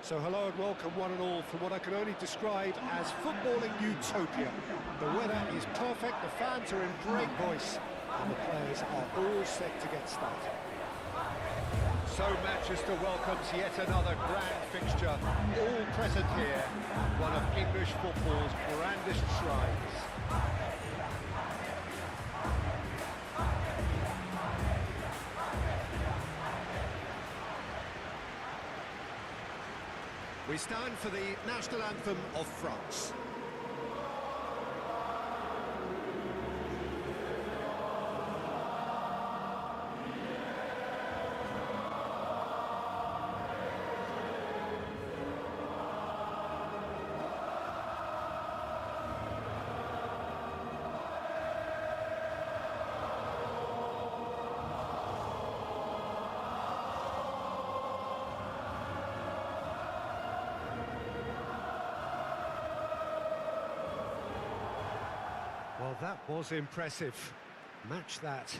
So hello and welcome one and all from what I can only describe as footballing utopia. The weather is perfect, the fans are in great voice, and the players are all set to get started. So Manchester welcomes yet another grand fixture, all present here, one of English football's grandest shrines. We stand for the national anthem of France. Well, that was impressive. Match that.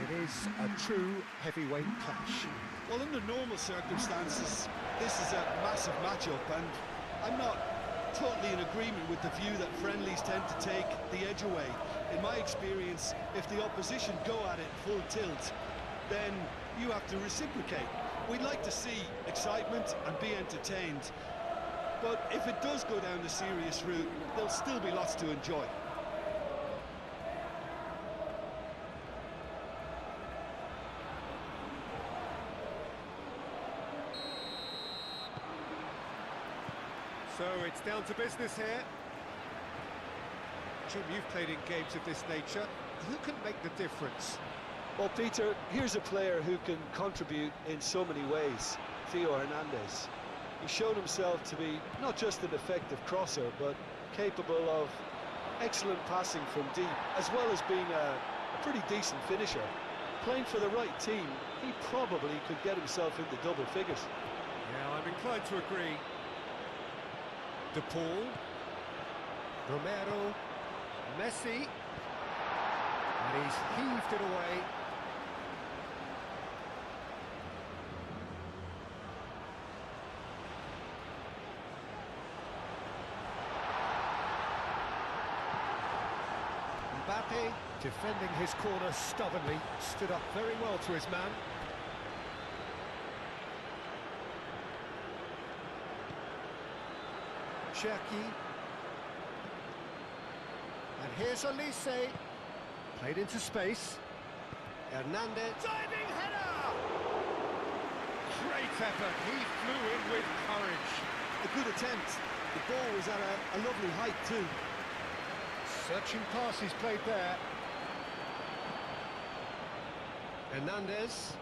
It is a true heavyweight clash. Well, under normal circumstances, this is a massive matchup, and I'm not totally in agreement with the view that friendlies tend to take the edge away. In my experience, if the opposition go at it full tilt, then you have to reciprocate. We'd like to see excitement and be entertained, but if it does go down the serious route, there'll still be lots to enjoy. So it's down to business here. Jim, you've played in games of this nature. Who can make the difference? Well, Peter, here's a player who can contribute in so many ways. Theo Hernandez. He's shown himself to be not just an effective crosser, but capable of excellent passing from deep, as well as being a pretty decent finisher. Playing for the right team, he probably could get himself into double figures. Yeah, I'm inclined to agree. De Paul, Romero, Messi, and he's heaved it away. Mbappe, defending his corner stubbornly, stood up very well to his man. Shaquib, and here's Olise, played into space. Hernandez, diving header! Great effort, he flew in with courage. A good attempt. The ball was at a lovely height too. Searching pass he's played there. Hernandez,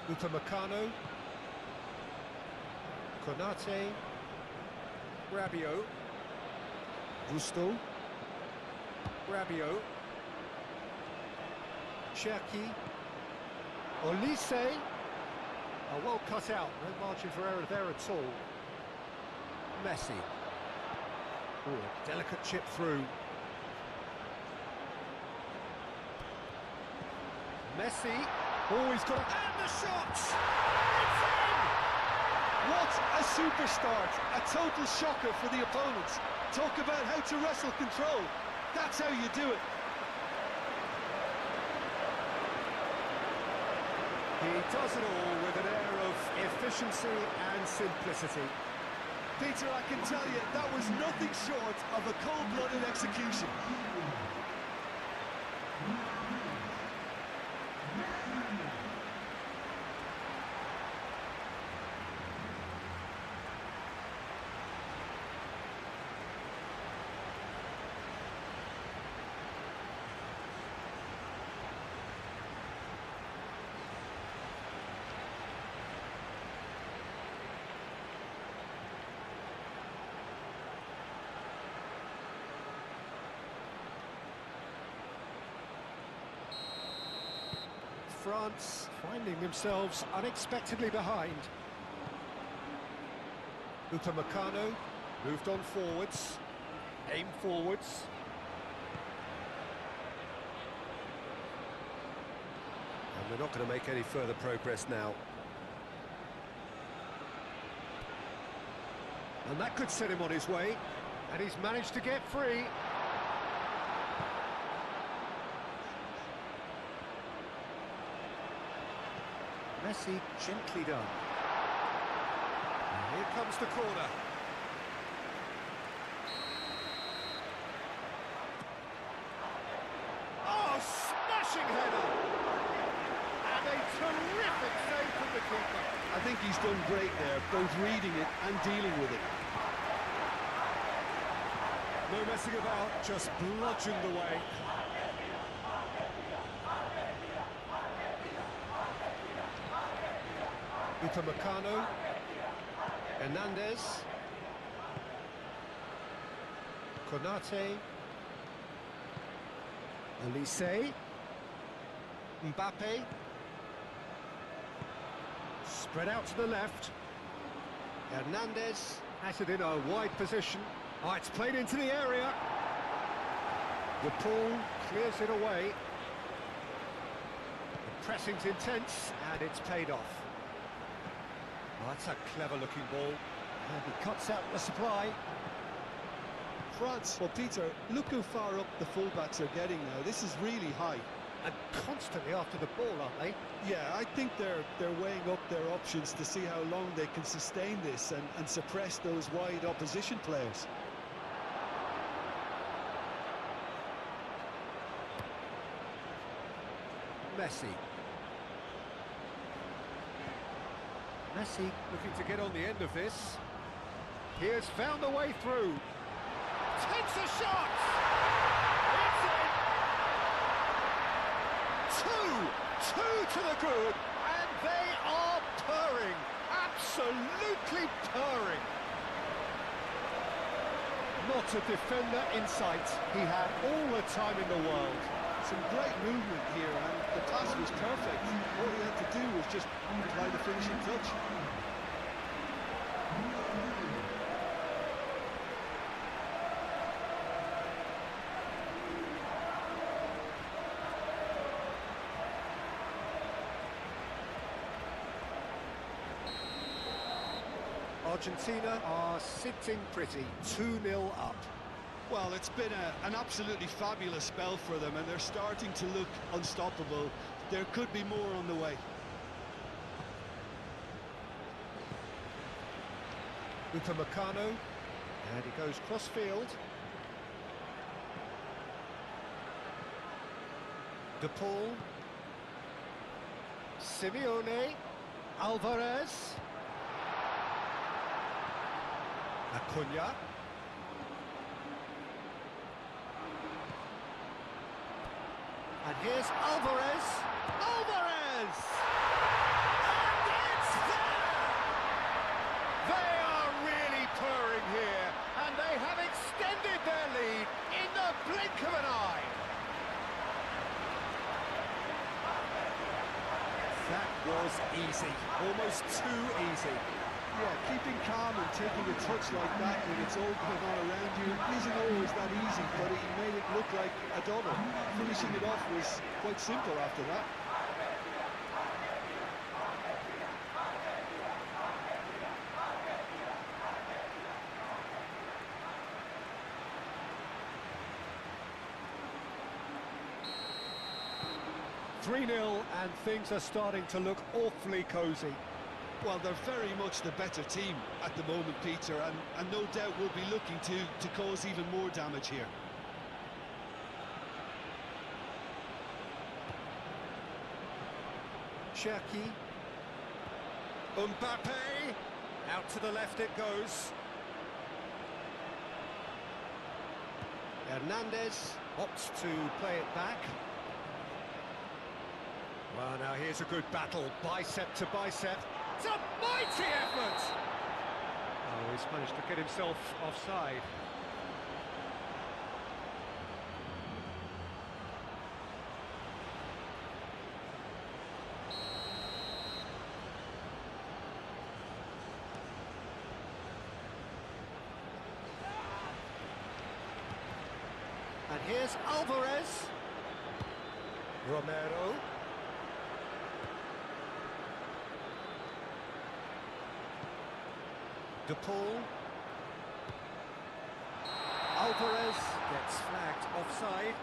Upamecano, Konate, Rabiot, Gusto, Rabiot, Cherki, Olise, well cut out, no margin for error there at all. Messi, a delicate chip through. Messi, he's got it, and the shot! It's in! What a super start, a total shocker for the opponents. Talk about how to wrestle control. That's how you do it. He does it all with an air of efficiency and simplicity. Peter, I can tell you, that was nothing short of a cold-blooded execution. France finding themselves unexpectedly behind. Upamecano moved on forwards, aim forwards. And they're not going to make any further progress now. And that could set him on his way, and he's managed to get free. Messi gently done. And here comes the corner. Oh, smashing header! And a terrific save from the keeper. I think he's done great there, both reading it and dealing with it. No messing about, just bludgeoned away. Upamecano, Hernandez, Konate, Elise, Mbappe, spread out to the left. Hernandez has it in a wide position. Oh, it's played into the area. The ball clears it away. The pressing's intense, and it's paid off. Oh, that's a clever-looking ball. And he cuts out the supply. France, well, Peter, look how far up the fullbacks are getting now. This is really high. And constantly after the ball, aren't they? Yeah, I think they're weighing up their options to see how long they can sustain this and suppress those wide opposition players. Messi. Messi looking to get on the end of this. He has found a way through. Takes a shot! It's in! Two to the good, and they are purring. Absolutely purring. Not a defender in sight. He had all the time in the world. Some great movement here, and the pass was perfect. All he had to do was just apply the finishing touch. Argentina are sitting pretty, 2-0 up. Well, it's been an absolutely fabulous spell for them, and they're starting to look unstoppable. There could be more on the way. Upamecano, and he goes cross-field. De Paul, Simeone, Alvarez, Acuna. And here's Alvarez. Alvarez! And it's there! They are really purring here, and they have extended their lead in the blink of an eye. That was easy, almost too easy. Yeah, keeping calm and taking a touch like that when it's all going on around you isn't always that easy, but he made it look like a double. Finishing it off was quite simple after that. "3-0, and things are starting to look awfully cosy. Well, they're very much the better team at the moment, Peter, and no doubt will be looking to cause even more damage here. Shaquib, Mbappe, out to the left it goes. Hernandez opts to play it back. Well, now here's a good battle, bicep to bicep. It's a mighty effort! Oh, he's managed to get himself offside. Here's Alvarez. Romero. De Paul. Alvarez gets flagged offside.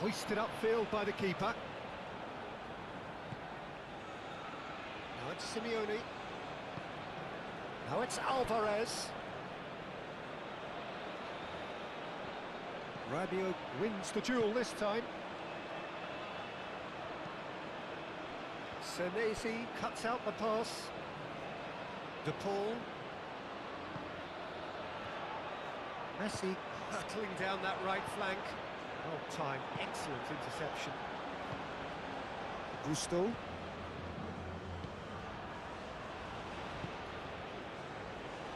Hoisted upfield by the keeper. Now it's Simeone. Now it's Alvarez. Rabiot wins the duel this time. Senesi cuts out the pass. De Paul. Messi hurtling down that right flank. Well timed, excellent interception. Gusto.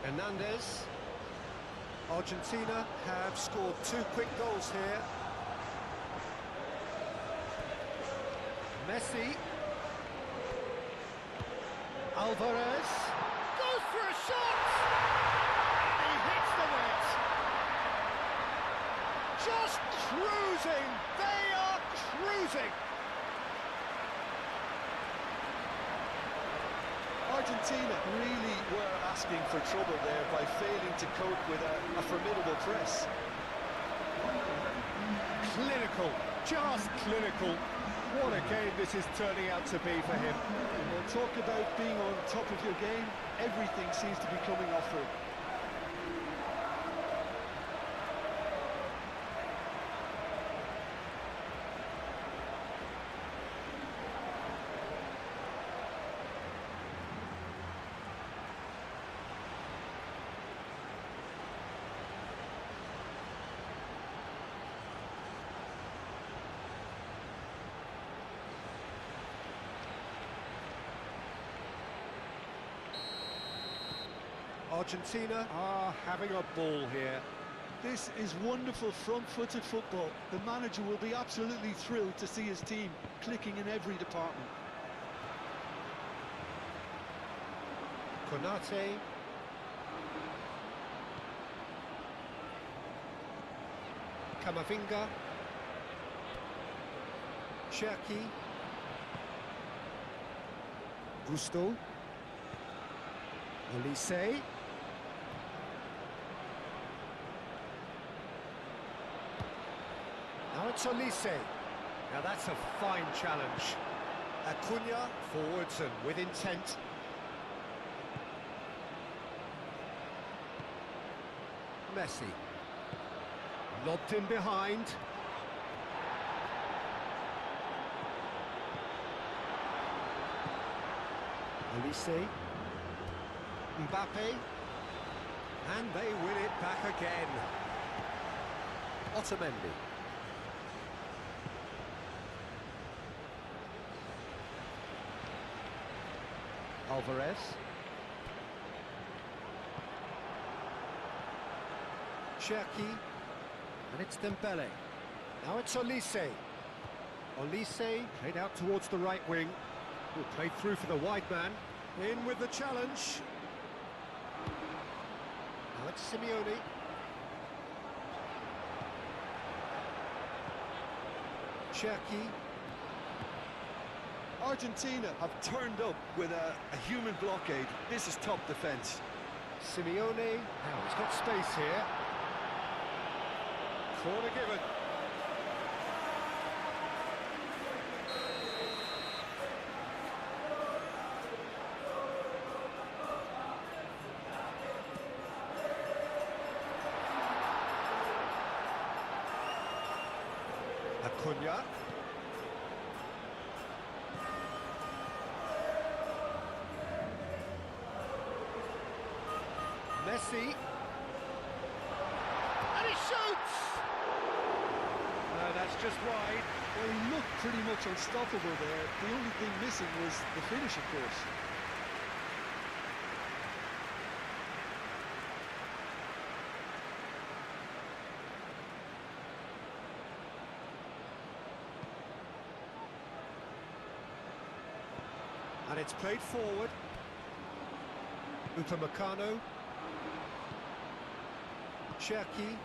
Hernandez. Argentina have scored 2 quick goals here. Messi. Alvarez goes for a shot! He hits the net! Just cruising! They are cruising! Argentina really were asking for trouble there by failing to cope with a formidable press. Clinical, just clinical. What a game this is turning out to be for him. Well, talk about being on top of your game. Everything seems to be coming off for him. Argentina are having a ball here. This is wonderful front-footed football. The manager will be absolutely thrilled to see his team clicking in every department. Konate. Camavinga. Shaquib. Gusto. Olise. Now it's Olise. Now that's a fine challenge. Acuna forwards and with intent. Messi. Lobbed in behind. Olise. Mbappe. And they win it back again. Otamendi. Alvarez. Shaquib. And it's Dembele. Now it's Olise. Olise played out towards the right wing. Who played through for the wide man. In with the challenge. Now it's Simeone. Shaquib. Argentina have turned up with a human blockade. This is top defence. Simeone. Now he's got space here. Corner given. Acuna. Messi. And he shoots! No, that's just wide. Well, he looked pretty much unstoppable there. The only thing missing was the finish, of course. It's played forward. Upamecano. Shaquib.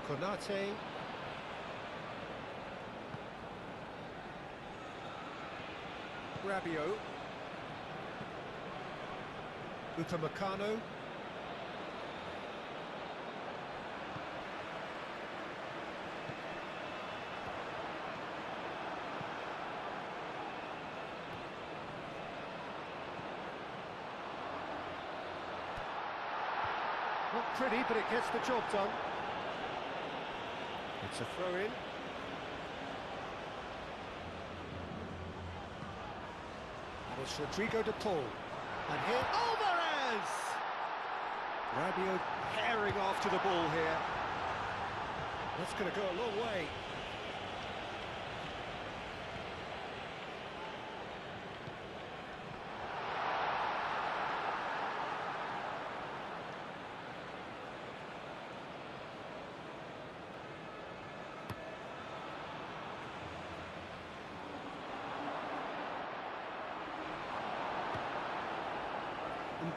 Konate. Rabiot. Upamecano. Not pretty, but it gets the job done. It's a throw-in. And it's Rodrigo de Paul. And here, Alvarez! Rabiot herring after the ball here. That's going to go a long way.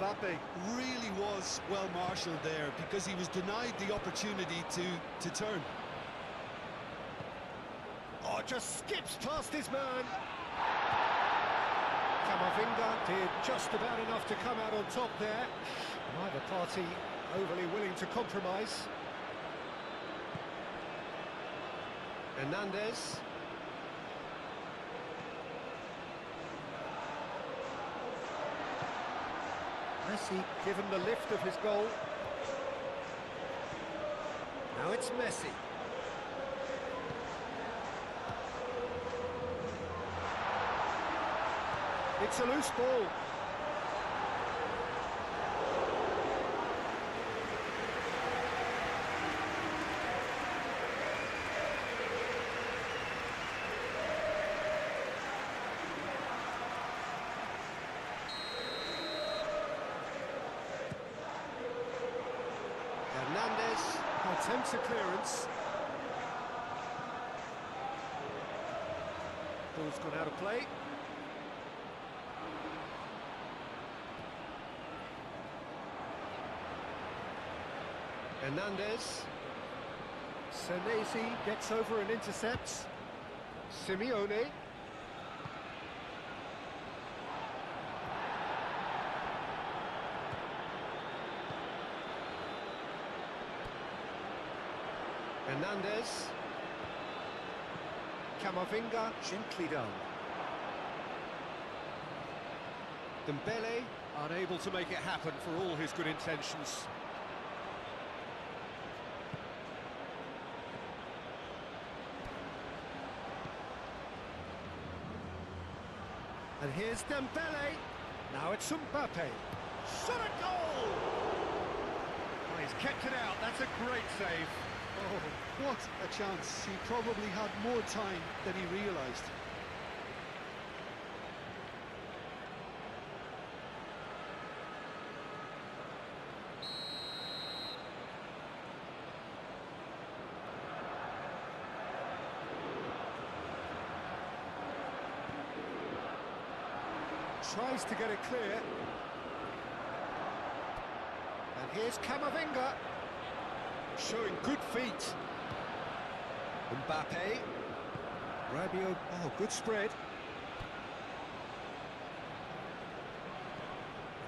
Mbappe really was well marshalled there because he was denied the opportunity to turn. Oh, just skips past his man. Camavinga did just about enough to come out on top there. Neither party overly willing to compromise. Hernandez. Messi given the lift of his goal. Now it's Messi. It's a loose ball. Hernandez attempts a clearance. Ball's gone out of play. Hernandez. Senesi gets over and intercepts. Simeone. Hernandez. Camavinga, gently done. Dembele, unable to make it happen for all his good intentions. And here's Dembele. Now it's Mbappe. Shot a goal! Oh, he's kept it out. That's a great save. Oh, what a chance. He probably had more time than he realised. Tries to get it clear. And here's Camavinga. Showing good feet. Mbappe. Rabiot. Oh, good spread.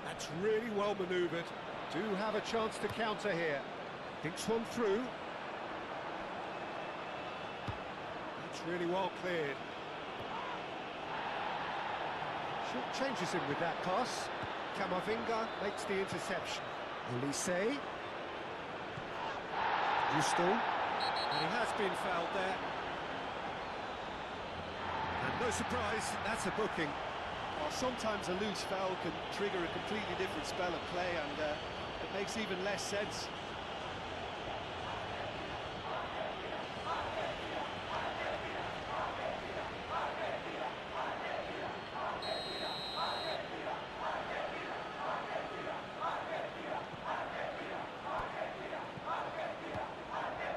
That's really well manoeuvred. Do have a chance to counter here. Thinks one through. That's really well cleared. Changes him with that pass. Camavinga makes the interception. Olise. Justo. And he has been fouled there. And no surprise, that's a booking. Well, sometimes a loose foul can trigger a completely different spell of play, and it makes even less sense.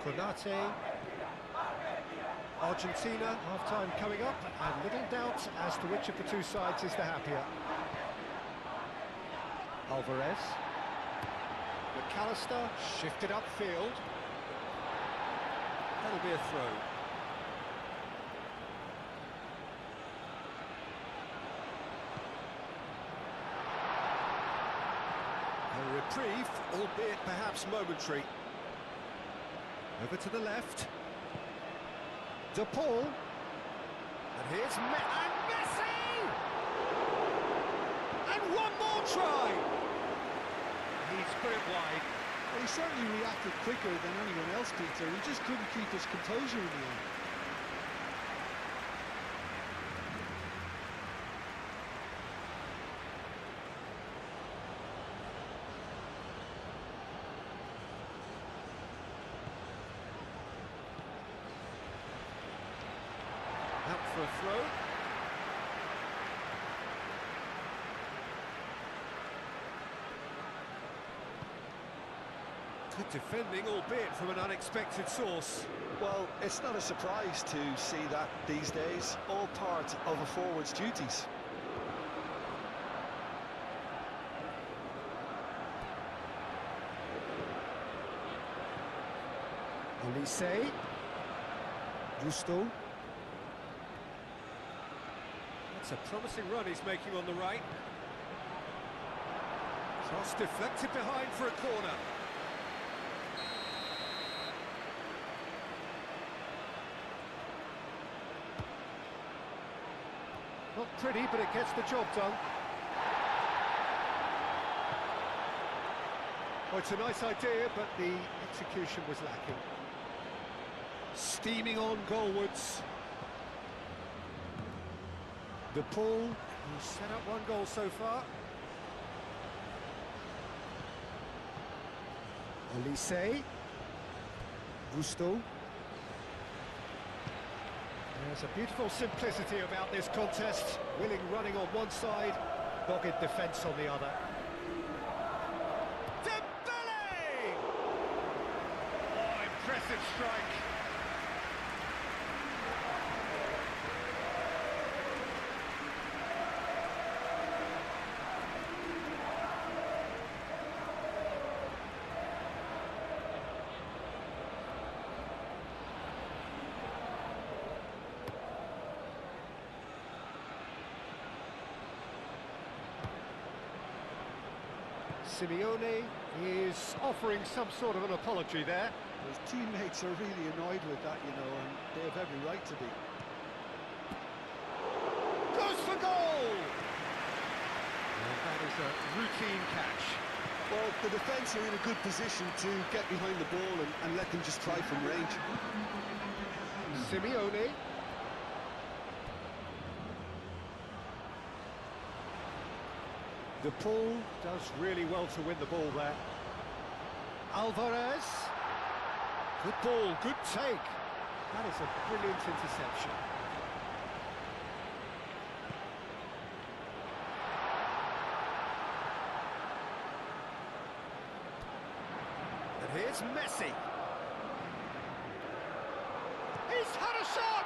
Konate. Argentina, half-time coming up, and little doubt as to which of the two sides is the happier. Alvarez. McAllister shifted upfield. That'll be a throw. A reprieve, albeit perhaps momentary. Over to the left. De Paul. And here's Messi! And one more try! He's put it wide. Well, he certainly reacted quicker than anyone else, Peter. He just couldn't keep his composure in the end. Out for a throw. Good defending, albeit from an unexpected source. Well, it's not a surprise to see that these days, all part of a forward's duties. Leaguye. Gusto. That's a promising run he's making on the right. Cross deflected behind for a corner. Not pretty, but it gets the job done. Oh, it's a nice idea, but the execution was lacking. Steaming on goalwards. De Paul, who's set up one goal so far. Leaguye. Gusto. There's a beautiful simplicity about this contest. Willing running on one side, dogged defence on the other. Dembele! Oh, impressive strike. Simeone is offering some sort of an apology there. His teammates are really annoyed with that, you know, and they have every right to be. Goes for goal! And that is a routine catch. Well, the defence are in a good position to get behind the ball and let them just try from range. Simeone. De Paul does really well to win the ball there. Alvarez. Good ball, good take. That is a brilliant interception. And here's Messi. He's had a shot!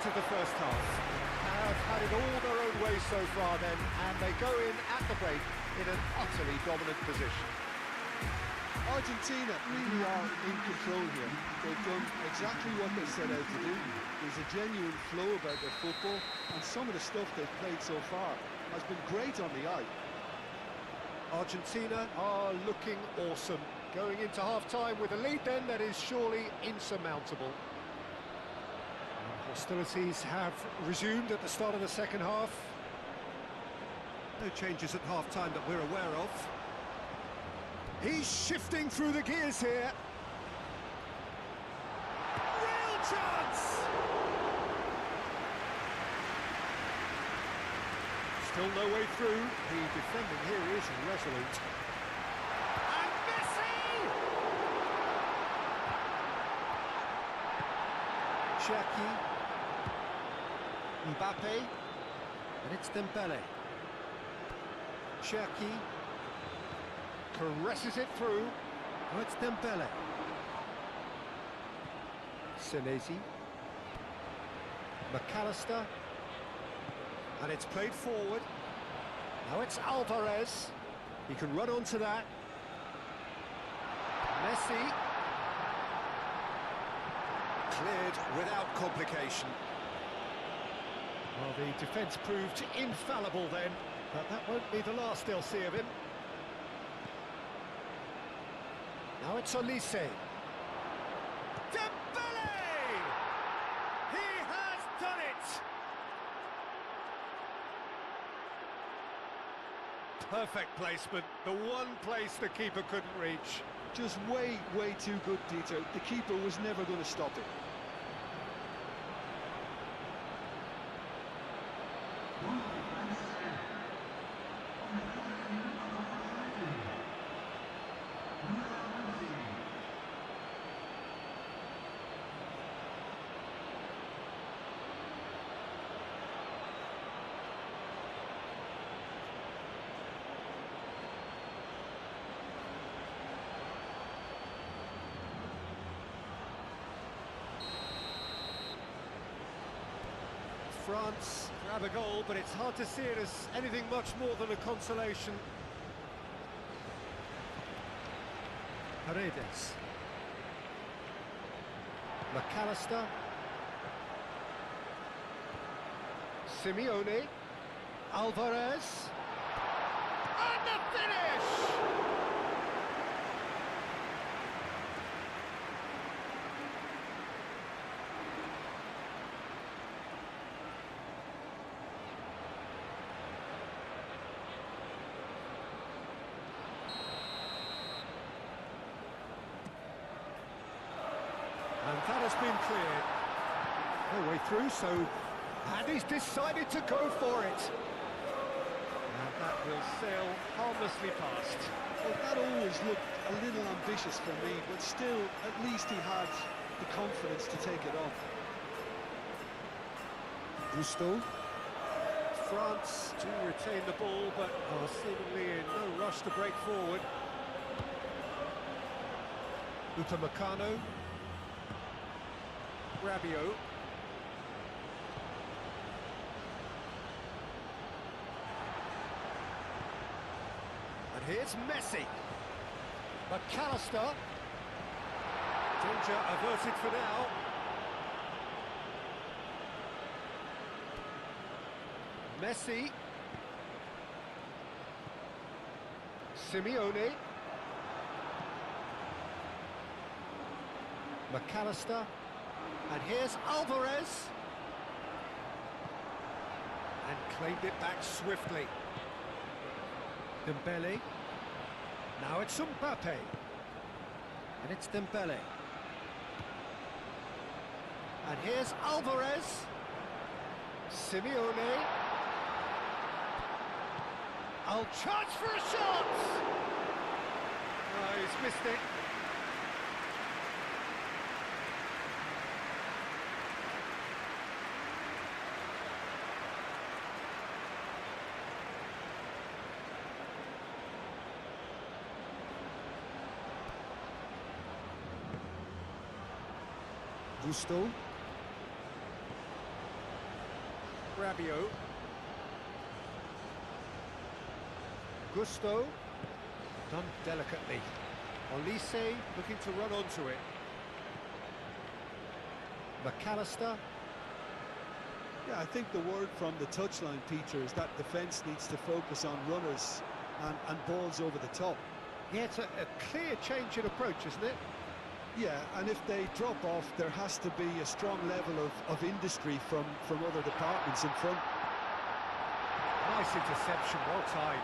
Of the first half. Have had it all their own way so far then, and they go in at the break in an utterly dominant position. Argentina really are in control here. They've done exactly what they set out to do. There's a genuine flow about their football, and some of the stuff they've played so far has been great on the eye. Argentina are looking awesome. Going into half-time with a lead then that is surely insurmountable. Hostilities have resumed at the start of the second half. No changes at half-time that we're aware of. He's shifting through the gears here. Real chance! Still no way through. The defending here is resolute. And Messi! Shaquib. Mbappe, and it's Dembele. Shaquib caresses it through. Oh, it's Dembele. Senesi. McAllister. And it's played forward. Now it's Alvarez. He can run onto that. Messi. Cleared without complication. Well, the defence proved infallible then, but that won't be the last they'll see of him. Now it's Olise. Dembele! He has done it! Perfect placement, the one place the keeper couldn't reach. Just way too good, Dieter. The keeper was never going to stop it. France grab a goal, but it's hard to see it as anything much more than a consolation. Paredes. McAllister. Simeone. Alvarez. And the finish! And that has been cleared. No way through, so... And he's decided to go for it. And that will sail harmlessly past. Well, that always looked a little ambitious for me, but still, at least he had the confidence to take it on. Gusto. France to retain the ball, but are seemingly in no rush to break forward. Upamecano. Rabiot. And here's Messi. McAllister. Danger averted for now. Messi. Simeone. McAllister. And here's Alvarez. And claimed it back swiftly. Dembele. Now it's Mbappe. And it's Dembele. And here's Alvarez. Simeone. I'll charge for a shot! Oh, he's missed it. Gusto. Rabiot. Gusto. Done delicately. Olise looking to run onto it. McAllister. Yeah, I think the word from the touchline, Peter, is that defence needs to focus on runners and balls over the top. Yeah, it's a clear change in approach, isn't it? Yeah, and if they drop off, there has to be a strong level of industry from other departments in front. Nice interception, well timed.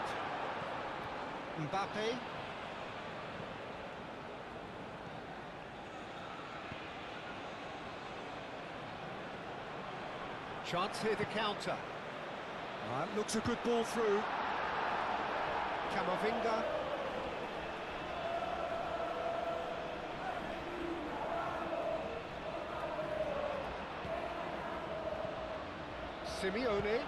Mbappe. Chance here to counter. That looks a good ball through. Camavinga. Simeone.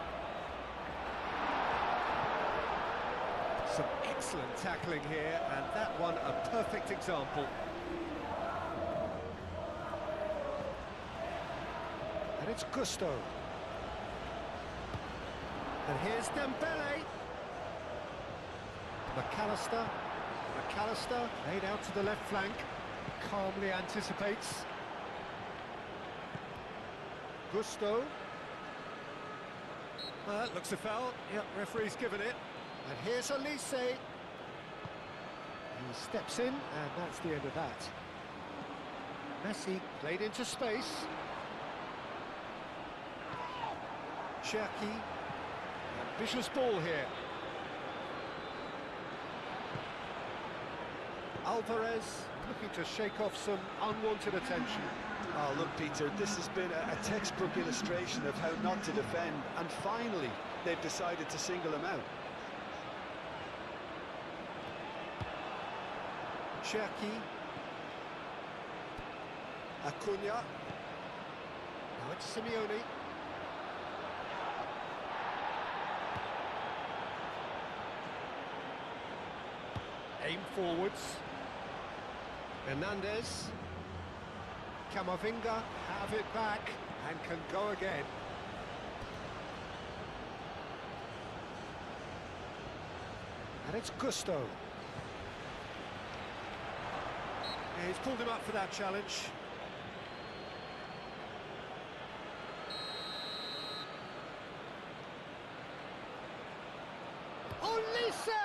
Some excellent tackling here, and that one a perfect example. And it's Gusto. And here's Dembele. McAllister, laid out to the left flank. Calmly anticipates. Gusto. Looks a foul. Yep, referee's given it. And here's Olise. He steps in, and that's the end of that. Messi played into space. Shaquib. Ambitious ball here. Alvarez looking to shake off some unwanted attention. Oh, look, Peter, this has been a textbook illustration of how not to defend, and finally they've decided to single him out. Shaquib. Acuna. Now it's Simeone. Aim forwards. Hernandez. Camavinga have it back and can go again. And it's Gusto. Yeah, he's pulled him up for that challenge. Olise!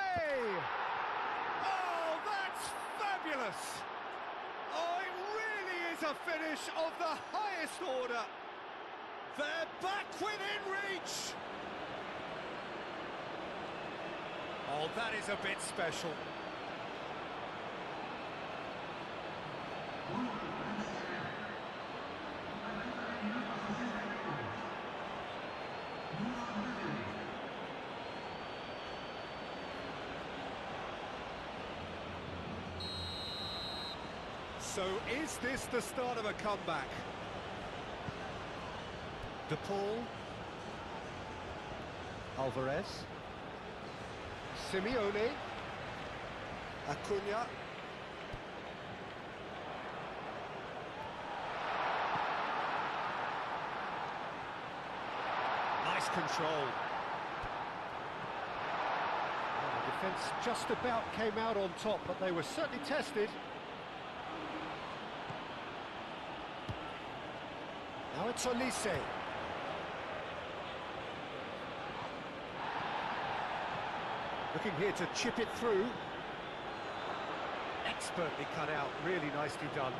Oh, that's fabulous! Oh, it really is a finish of the highest order. They're back within reach. Oh, that is a bit special. So is this the start of a comeback? De Paul. Alvarez. Simeone. Acuna. Nice control. Well, the defence just about came out on top, but they were certainly tested. Now it's Olise. Looking here to chip it through. Expertly cut out, really nicely done.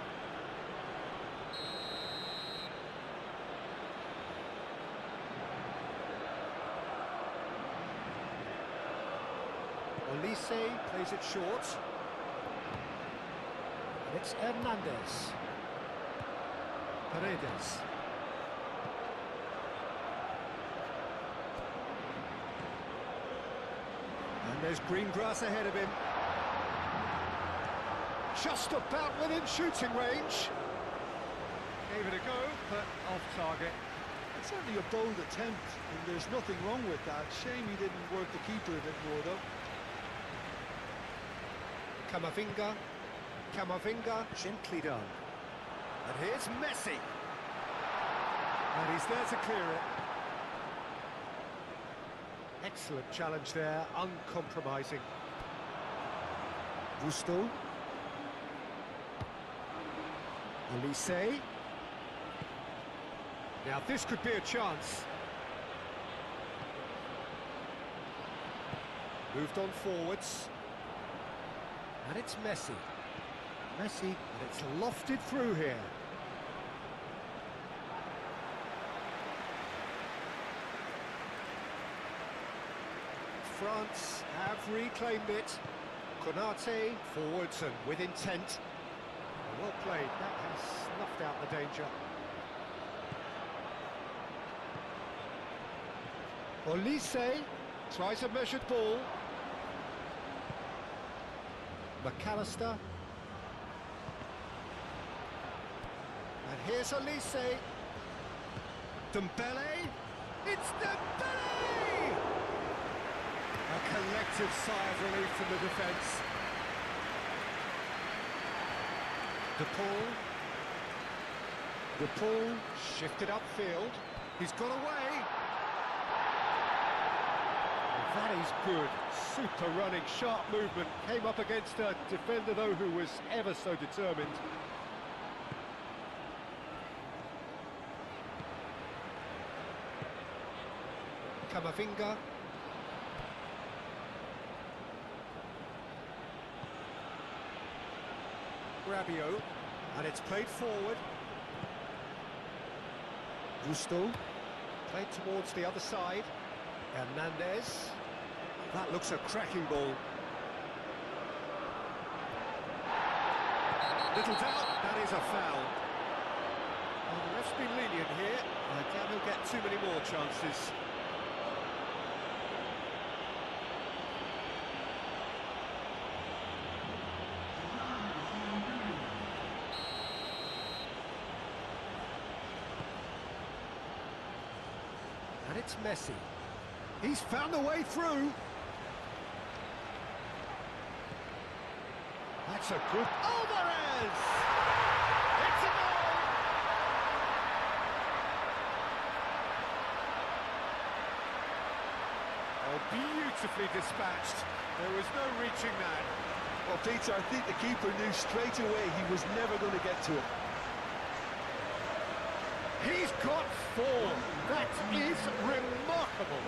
Olise plays it short. And it's Hernandez. Paredes. And there's green grass ahead of him. Just about within shooting range. Gave it a go, but off target. It's certainly a bold attempt, and there's nothing wrong with that. Shame he didn't work the keeper a bit more, though. Camavinga, gently done. And here's Messi. And he's there to clear it. Excellent challenge there, uncompromising. Gusto. Olise. Now this could be a chance. Moved on forwards. And it's Messi. Messi, and it's lofted through here. France have reclaimed it. Konate forwards and with intent. Well played, that has snuffed out the danger. Olise tries a measured ball. McAllister. And here's Olise. Dembele. It's Dembele! A collective sigh of relief from the defence. DePaul shifted upfield. He's got away. That is good. Super running, sharp movement. Came up against a defender, though, who was ever so determined. Camavinga. Rabiot. And it's played forward. Gusto. Played towards the other side. Hernandez. That looks a cracking ball. Little doubt, that is a foul. Well, the ref's been lenient here. I doubt he'll get too many more chances. And it's Messi. He's found a way through. That's a good... Alvarez! It's a goal! Oh, beautifully dispatched. There was no reaching that. Well, Peter, I think the keeper knew straight away he was never going to get to it. He's got four. That is remarkable.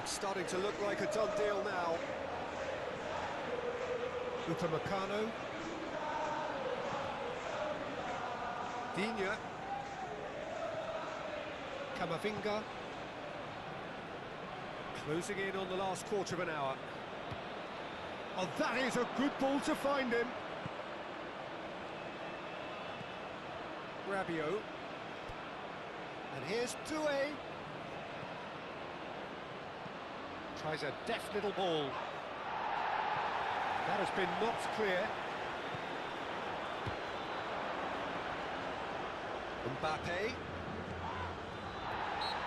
It's starting to look like a done deal now. Upamecano. Digne. Camavinga. Closing in on the last quarter of an hour. Oh, that is a good ball to find him. Rabiot. And here's Doué. Tries a deft little ball. That has been knocked clear. Mbappe.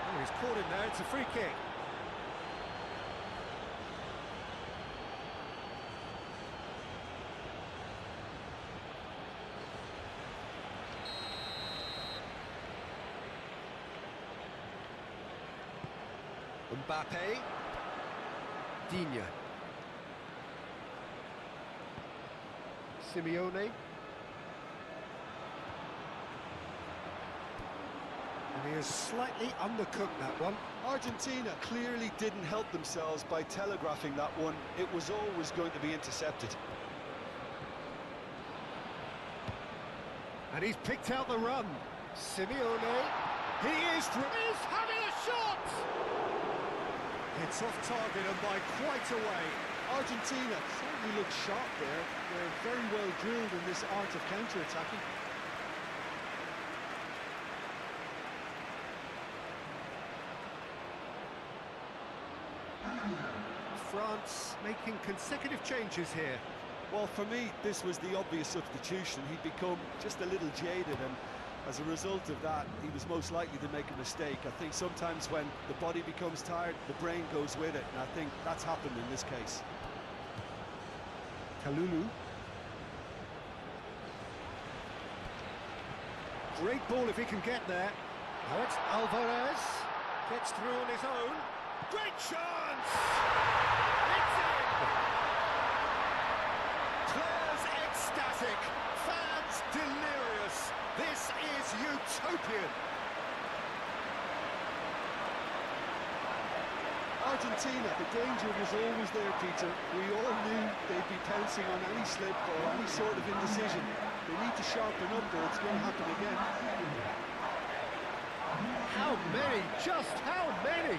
Oh, he's caught him there, it's a free kick. Mbappe. Digne. Simeone. And he has slightly undercooked that one. Argentina clearly didn't help themselves by telegraphing that one. It was always going to be intercepted. And he's picked out the run. Simeone. He is having a shot! It's off target and by quite a way. Argentina certainly looks sharp there. They're very well drilled in this art of counter-attacking. France making consecutive changes here. Well, for me, this was the obvious substitution. He'd become just a little jaded, and as a result of that, he was most likely to make a mistake. I think sometimes when the body becomes tired, the brain goes with it, and I think that's happened in this case. Kalulu. Great ball if he can get there. Now it's Alvarez. Gets through on his own. Great chance! It's in! Players ecstatic. Fans delirious. This is utopian. Argentina, the danger was always there, Peter. We all knew they'd be pouncing on any slip or any sort of indecision. They need to sharpen up or it's going to happen again. How many? Just how many?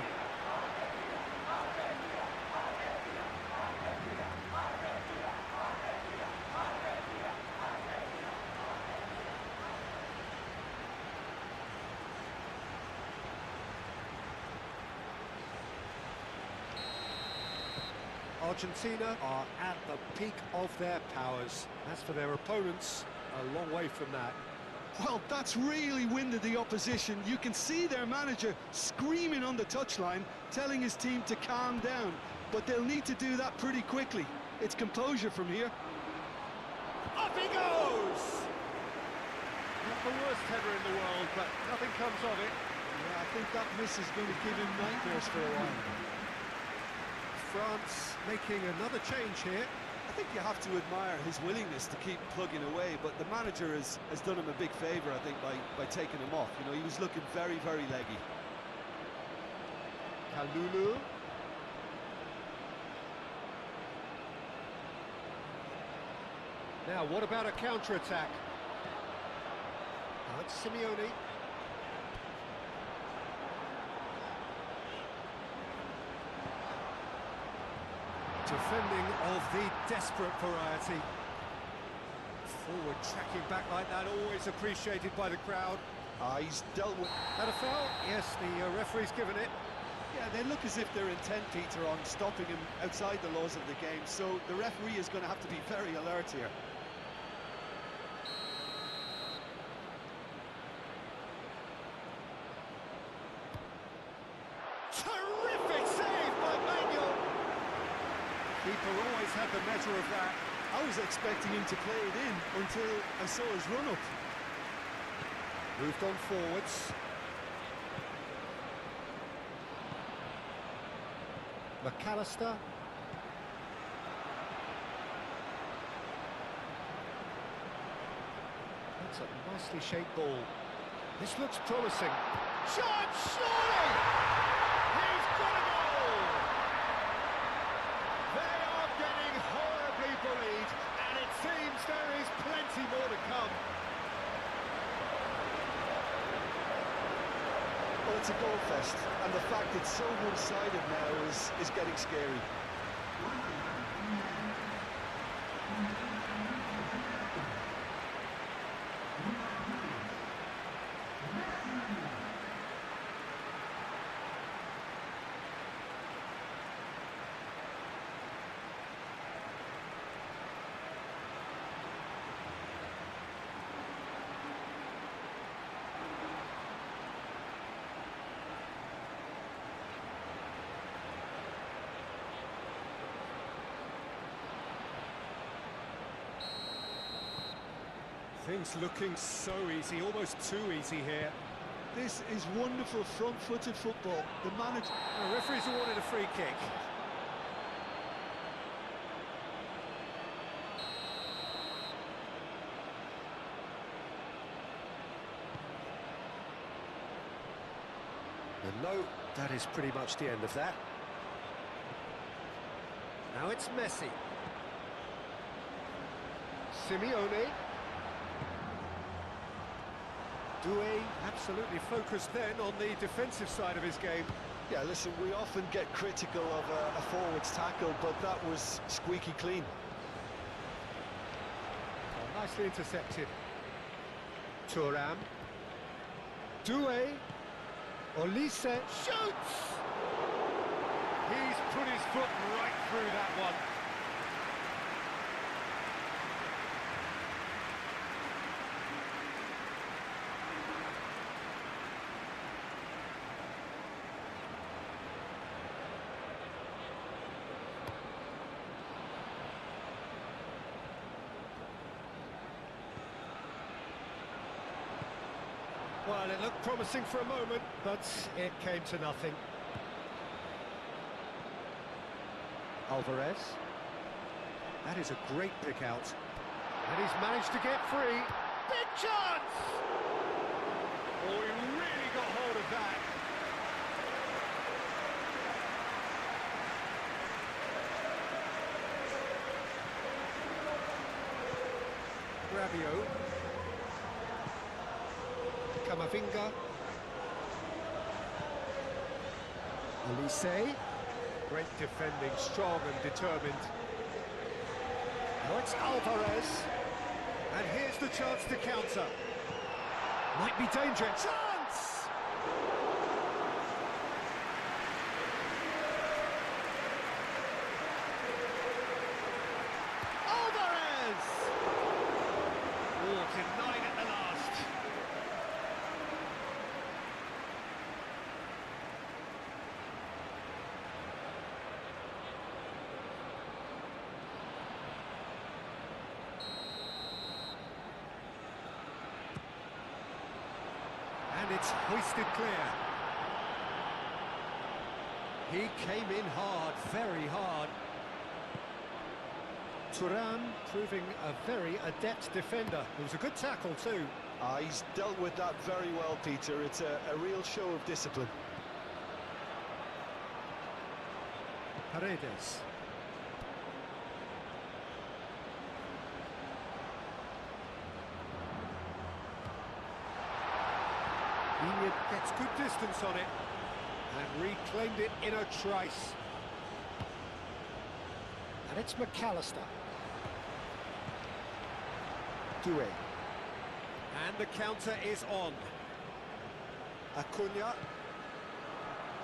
Argentina are at the peak of their powers. As for their opponents, a long way from that. Well, that's really winded the opposition. You can see their manager screaming on the touchline, telling his team to calm down. But they'll need to do that pretty quickly. It's composure from here. Up he goes! Not the worst header in the world, but nothing comes of it. Yeah, I think that miss is going to give him nightmares for a while. France making another change here. I think you have to admire his willingness to keep plugging away, but the manager has done him a big favour, I think, by taking him off. You know, he was looking very, very leggy. Kalulu. Now, what about a counter-attack? Now it's Simeone. Defending of the desperate variety. Forward tracking back like that, always appreciated by the crowd. He's dealt with... Had a foul? Yes, the referee's given it. Yeah, they look as if they're intent, Peter, on stopping him outside the laws of the game, so the referee is going to have to be very alert here. Terrific save by Manuel! Keeper always had the measure of that. I was expecting him to play it in until I saw his run-up. Moved on forwards. McAllister. That's a nicely shaped ball. This looks promising. Shot, surely! He's got a goal! They are getting horribly bullied, and it seems there is plenty more to come. Well, it's a goal fest, and the fact it's so one-sided now is getting scary. Things looking so easy, almost too easy here. This is wonderful front-footed football. The manager... The referee's awarded a free kick. And no, that is pretty much the end of that. Now it's Messi. Simeone. Leaguye absolutely focused then on the defensive side of his game. Yeah, listen, we often get critical of a forward's tackle, but that was squeaky clean. Oh, nicely intercepted. Thuram. Leaguye. Olise shoots! He's put his foot right through that one. Well, it looked promising for a moment, but it came to nothing. Alvarez. That is a great pick out. And he's managed to get free. Big chance! Oh, he really got hold of that. Rabiot. Camavinga. Olise. Great defending, strong and determined. Now it's Alvarez. And here's the chance to counter. Might be dangerous. Chance! Denied at the last. And it's hoisted clear. He came in hard, very hard. Turan proving a very adept defender. It was a good tackle too. He's dealt with that very well, Peter. It's a real show of discipline. Paredes. Leaguye gets good distance on it and reclaimed it in a trice. And it's McAllister. Doué. And the counter is on. Acuna.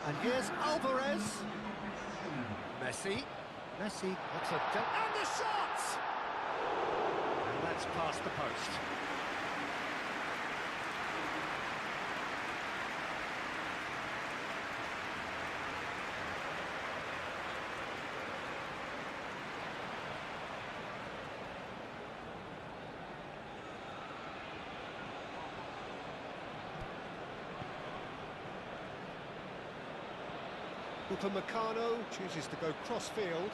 And here's Alvarez. Messi. Messi, that's a... And the shot! And that's past the post. Upamecano chooses to go cross-field.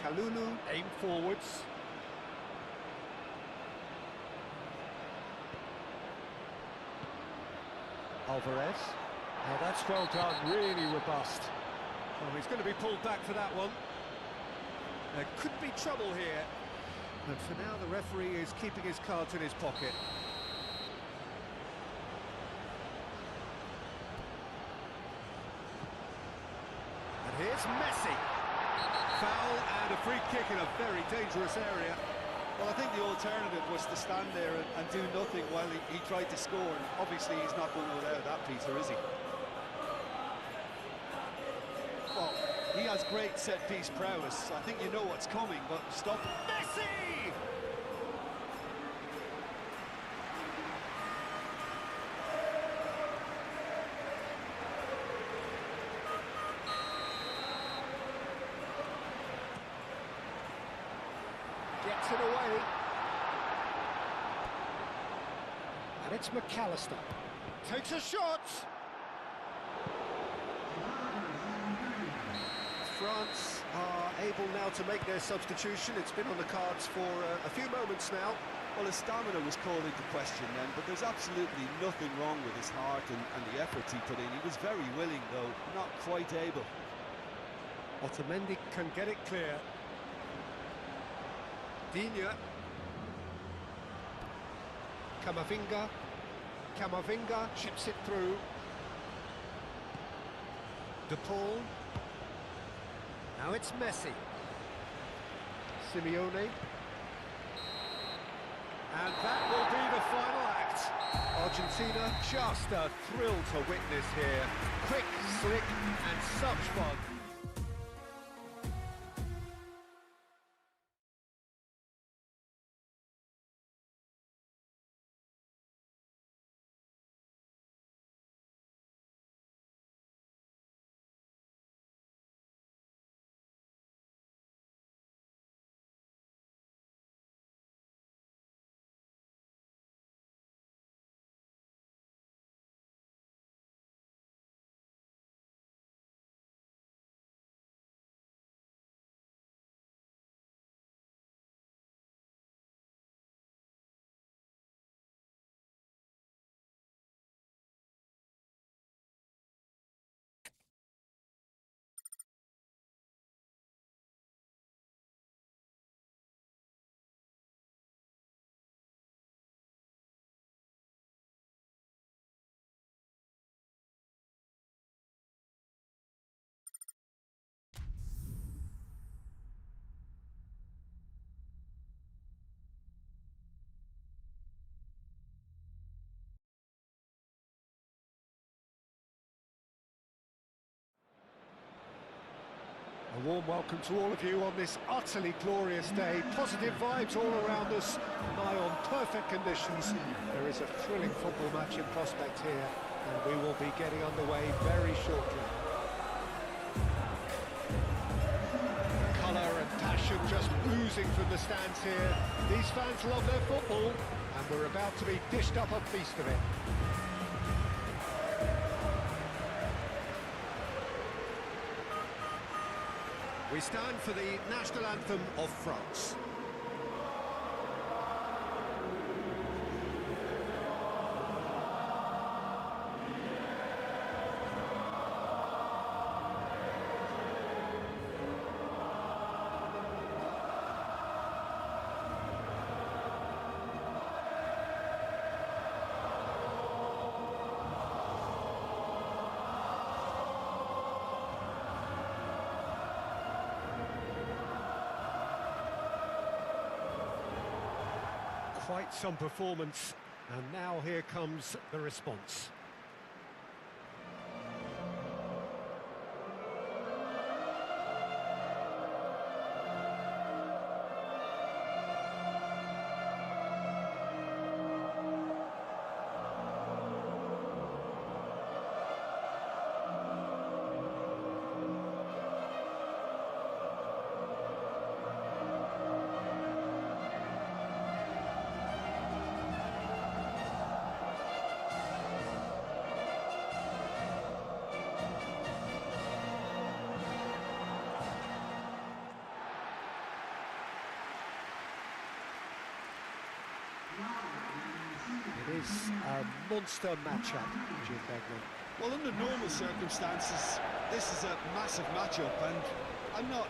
Kalulu aim forwards. Alvarez. Oh, that's well done, really robust. Oh, he's going to be pulled back for that one. There could be trouble here. But for now, the referee is keeping his cards in his pocket. Here's Messi. Foul and a free kick in a very dangerous area. Well, I think the alternative was to stand there and do nothing while he tried to score. And obviously, he's not going to allow that, Peter, is he? Well, he has great set-piece prowess. I think you know what's coming, but stop. Messi! Gets it away. And it's McAllister. Takes a shot. France are able now to make their substitution. It's been on the cards for a few moments now. Well, his stamina was called into question then, but there's absolutely nothing wrong with his heart and the efforts he put in. He was very willing, though, not quite able. Otamendi can get it clear. Digne. Camavinga. Camavinga chips it through. De Paul. Now it's Messi. Simeone. And that will be the final act. Argentina, just a thrill to witness here. Quick, slick, and such fun. warm welcome to all of you on this utterly glorious day. Positive vibes all around us, nigh on perfect conditions. There is a thrilling football match in prospect here, and we will be getting underway very shortly. Colour and passion just oozing from the stands here. These fans love their football, and we're about to be dished up a feast of it. We stand for the national anthem of France. Quite some performance, and now here comes the response. It is a monster matchup, Jim Begley. Well, under normal circumstances, this is a massive matchup, and I'm not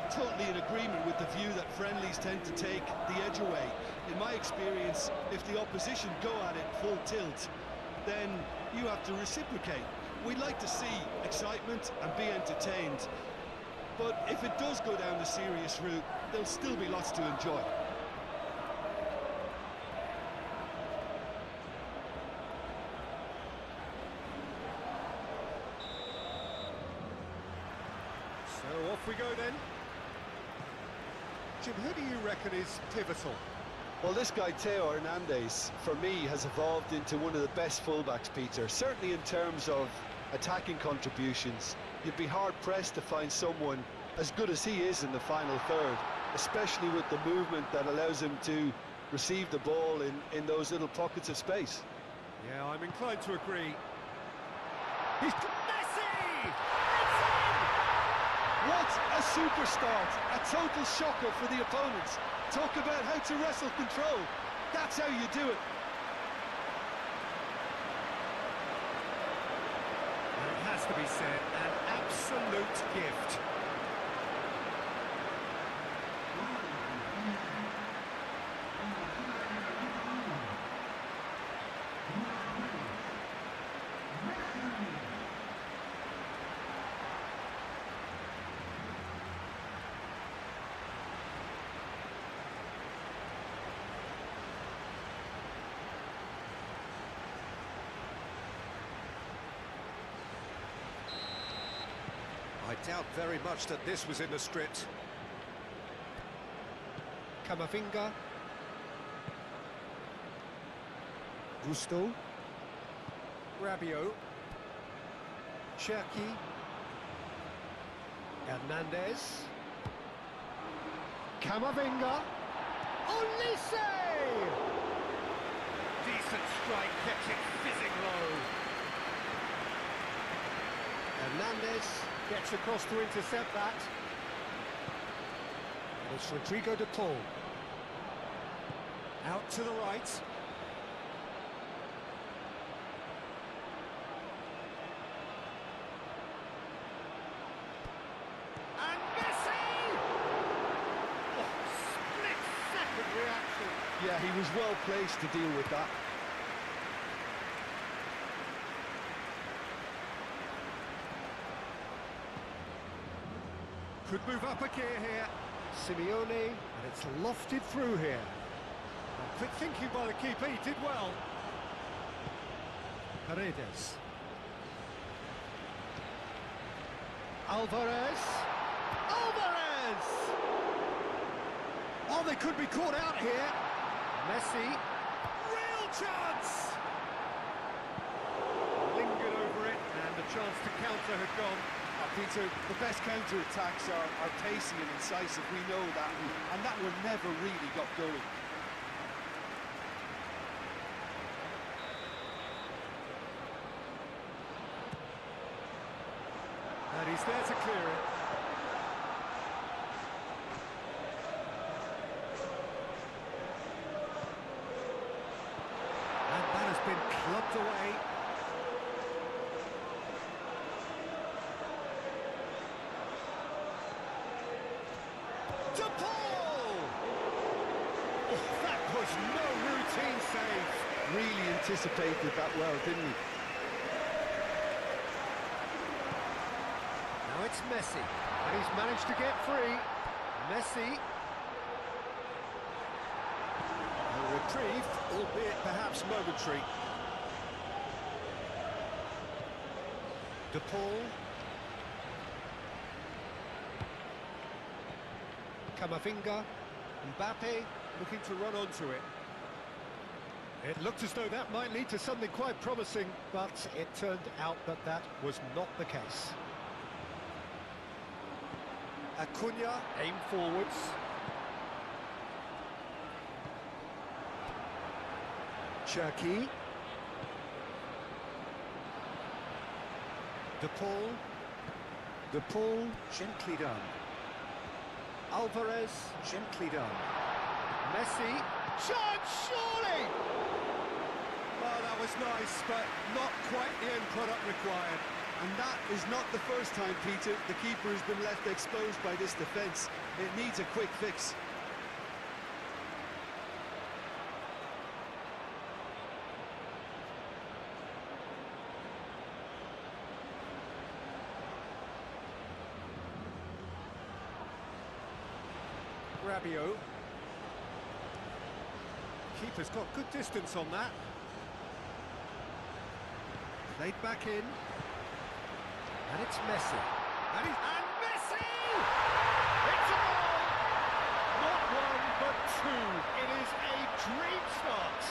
totally in agreement with the view that friendlies tend to take the edge away. In my experience, if the opposition go at it full tilt, then you have to reciprocate. We'd like to see excitement and be entertained, but if it does go down the serious route, there'll still be lots to enjoy. So off we go then. Jim, who do you reckon is pivotal? Well, this guy, Theo Hernandez, for me, has evolved into one of the best fullbacks, Peter. Certainly in terms of attacking contributions, you'd be hard-pressed to find someone as good as he is in the final third, especially with the movement that allows him to receive the ball in those little pockets of space. Yeah, I'm inclined to agree. He's Messi! What a super start! A total shocker for the opponents. Talk about how to wrestle control. That's how you do it. And it has to be said, an absolute gift. I doubt very much that this was in the script. Camavinga. Gusto. Rabiot. Shaquib. Hernandez. Camavinga. Olise! Decent strike, kept it fizzing low. Hernandez gets across to intercept that. And it's Rodrigo de Paul. Out to the right. And Messi! Oh, split-second reaction. Yeah, he was well placed to deal with that. Could move up a gear here. Simeone, and it's lofted through here. And quick thinking by the keeper, he did well. Paredes. Alvarez. Alvarez! Oh, they could be caught out here. Messi. Real chance! Lingered over it, and the chance to counter had gone. Peter, the best counter-attacks are pacey and incisive, we know that, and that one never really got going. And he's there to clear it. And that has been clubbed away. To Paul! Oh, that was no routine save. Really anticipated that well, didn't he? Now it's Messi, and he's managed to get free. Messi. A reprieve, albeit perhaps momentary. De Paul. Camavinga. Mbappe looking to run onto it. It looked as though that might lead to something quite promising, but it turned out that that was not the case. Acuna, aim forwards. Shaquib. De Paul. De Paul, gently done. Alvarez, gently done. Messi, chance, surely! Well, that was nice, but not quite the end product required. And that is not the first time, Peter, the keeper has been left exposed by this defence. It needs a quick fix. Rabiot. Keeper's got good distance on that. Played back in. And it's Messi. And Messi! It's a goal! Not one, but two. It is a dream start.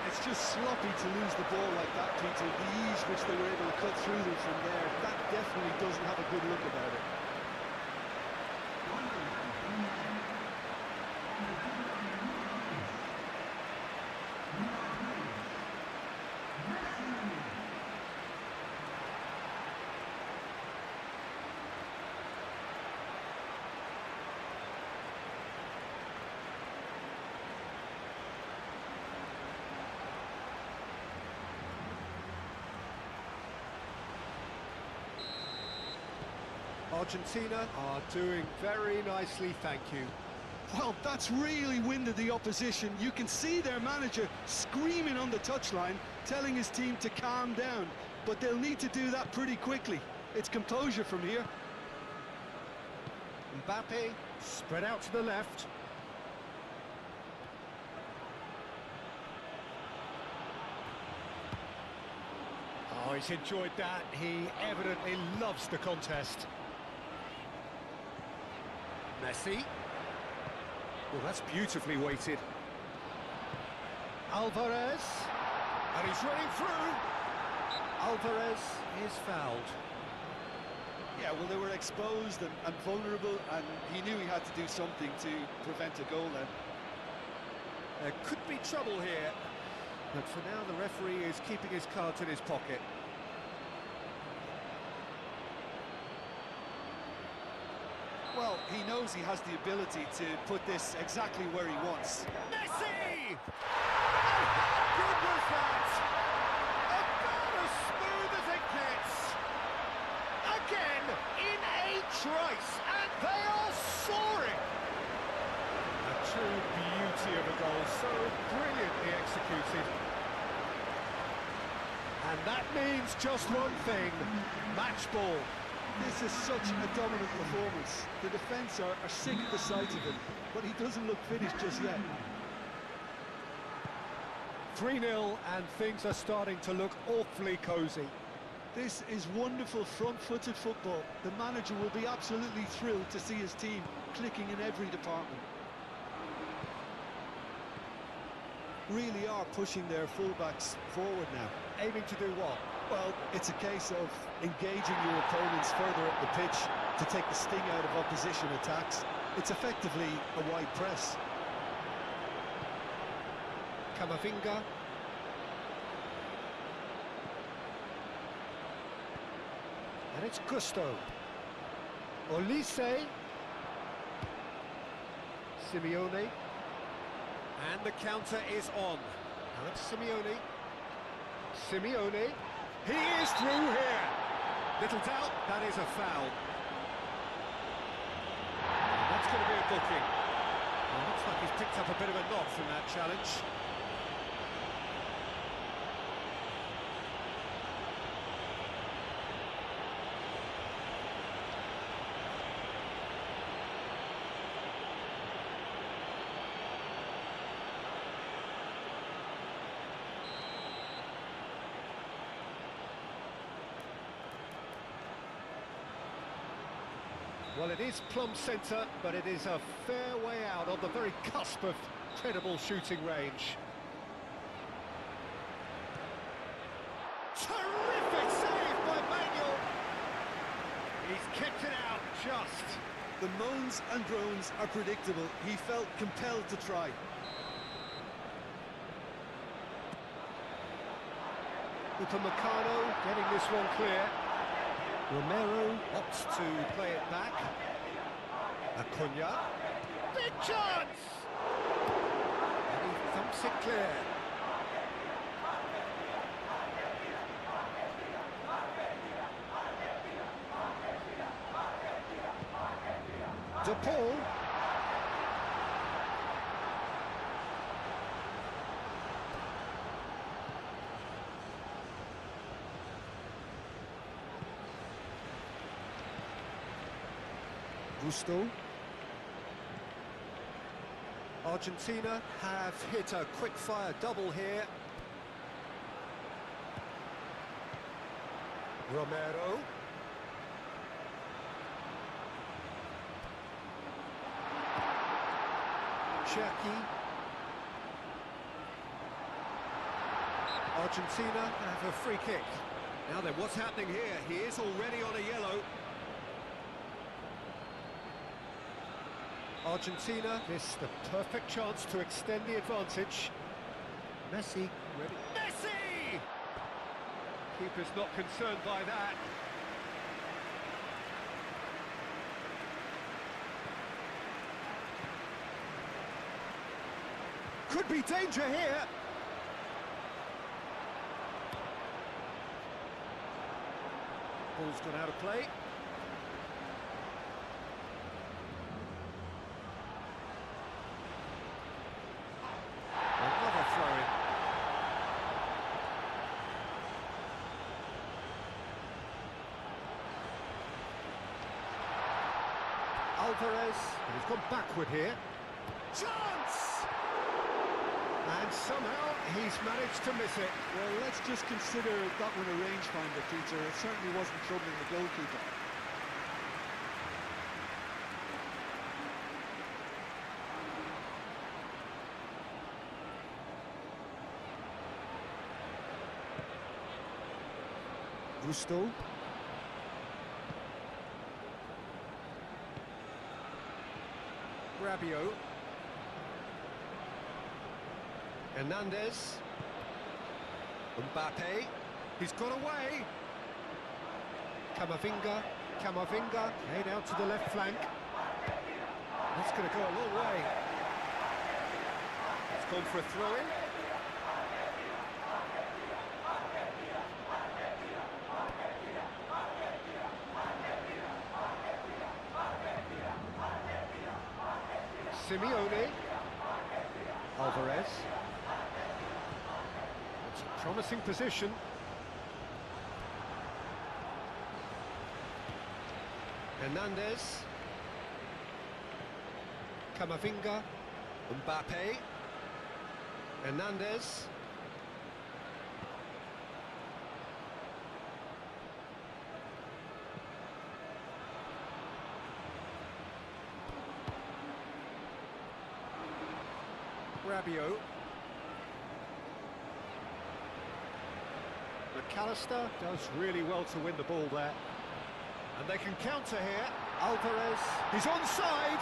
It's just sloppy to lose the ball like that, Peter. The ease which they were able to cut through them from there, that definitely doesn't have a good look about it. Argentina are doing very nicely, thank you. Well, that's really winded the opposition. You can see their manager screaming on the touchline, telling his team to calm down. But they'll need to do that pretty quickly. It's composure from here. Mbappe, spread out to the left. Oh, he's enjoyed that. He evidently loves the contest. Messi. Well, that's beautifully weighted. Alvarez. And he's running through. Alvarez is fouled. Yeah, well, they were exposed and vulnerable, and he knew he had to do something to prevent a goal then. There could be trouble here. But for now, the referee is keeping his cards in his pocket. Well, he knows he has the ability to put this exactly where he wants. Messi! And how good was that? About as smooth as it gets. Again, in a trice, and they are soaring. A true beauty of a goal, so brilliantly executed. And that means just one thing, match ball. This is such a dominant performance. The defence are sick at the sight of him, but he doesn't look finished just yet. 3-0, and things are starting to look awfully cosy. This is wonderful front-footed football. The manager will be absolutely thrilled to see his team clicking in every department. Really are pushing their fullbacks forward now. Aiming to do what? Well, it's a case of engaging your opponents further up the pitch to take the sting out of opposition attacks. It's effectively a wide press. Camavinga. And it's Gusto. Olise. Simeone. And the counter is on. Now it's Simeone. Simeone. He is through here. Little doubt, that is a foul. That's going to be a booking. Well, looks like he's picked up a bit of a knock from that challenge. Well, it is plumb centre, but it is a fair way out on the very cusp of credible shooting range. Terrific save by Manuel! He's kept it out just. The moans and groans are predictable. He felt compelled to try. Upamecano getting this one clear. Romero opts to play it back. Acuna. Big chance! And he thumps it clear. De Paul. Gusto. Argentina have hit a quick-fire double here. Romero. Shaquib. Argentina have a free kick. Now then, what's happening here? He is already on a yellow. Argentina missed the perfect chance to extend the advantage. Messi ready. Messi! Keeper's not concerned by that. Could be danger here. Ball's gone out of play. Another throw-in. Alvarez, and he's gone backward here. Chance! And somehow he's managed to miss it. Well, let's just consider that one a rangefinder, Peter. It certainly wasn't troubling the goalkeeper. Gusto. Rabiot. Hernandez. Mbappe. He's got away. Camavinga. Camavinga. Head out to the left flank. That's going to go a long way. It's gone for a throw-in. Simeone. Alvarez. It's a promising position. Hernandez. Camavinga. Mbappe. Hernandez. Rabiot. McAllister does really well to win the ball there. And they can counter here. Alvarez, he's onside.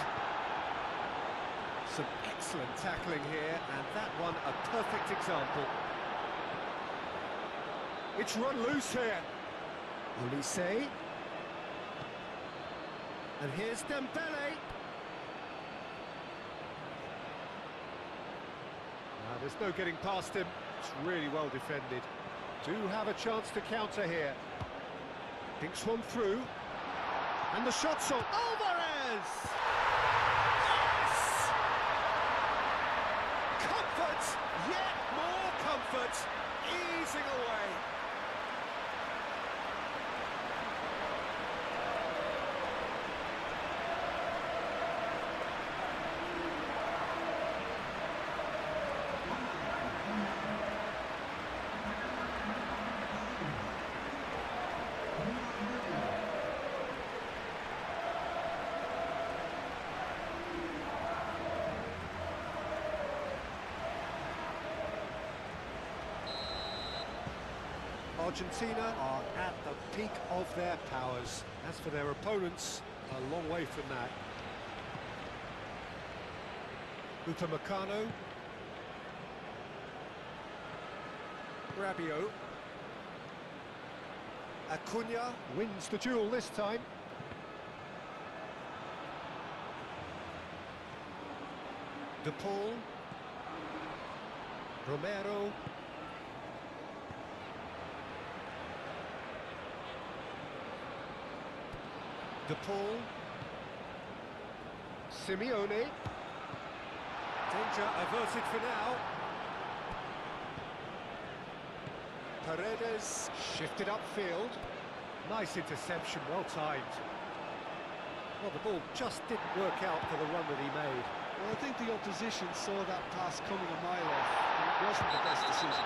Some excellent tackling here, and that one a perfect example. It's run loose here. Olise. And here's Dembele. Now, there's no getting past him. It's really well defended. Do have a chance to counter here. Thinks one through. And the shot's on. Alvarez! Yes! Comfort! Yet more comfort! Easing away. Argentina are at the peak of their powers. As for their opponents, a long way from that. Upamecano. Rabiot. Acuna wins the duel this time. De Paul. Romero. De Paul. Simeone. Danger averted for now. Paredes shifted upfield. Nice interception, well timed. Well, the ball just didn't work out for the run that he made. Well, I think the opposition saw that pass coming a mile off, and it wasn't the best decision.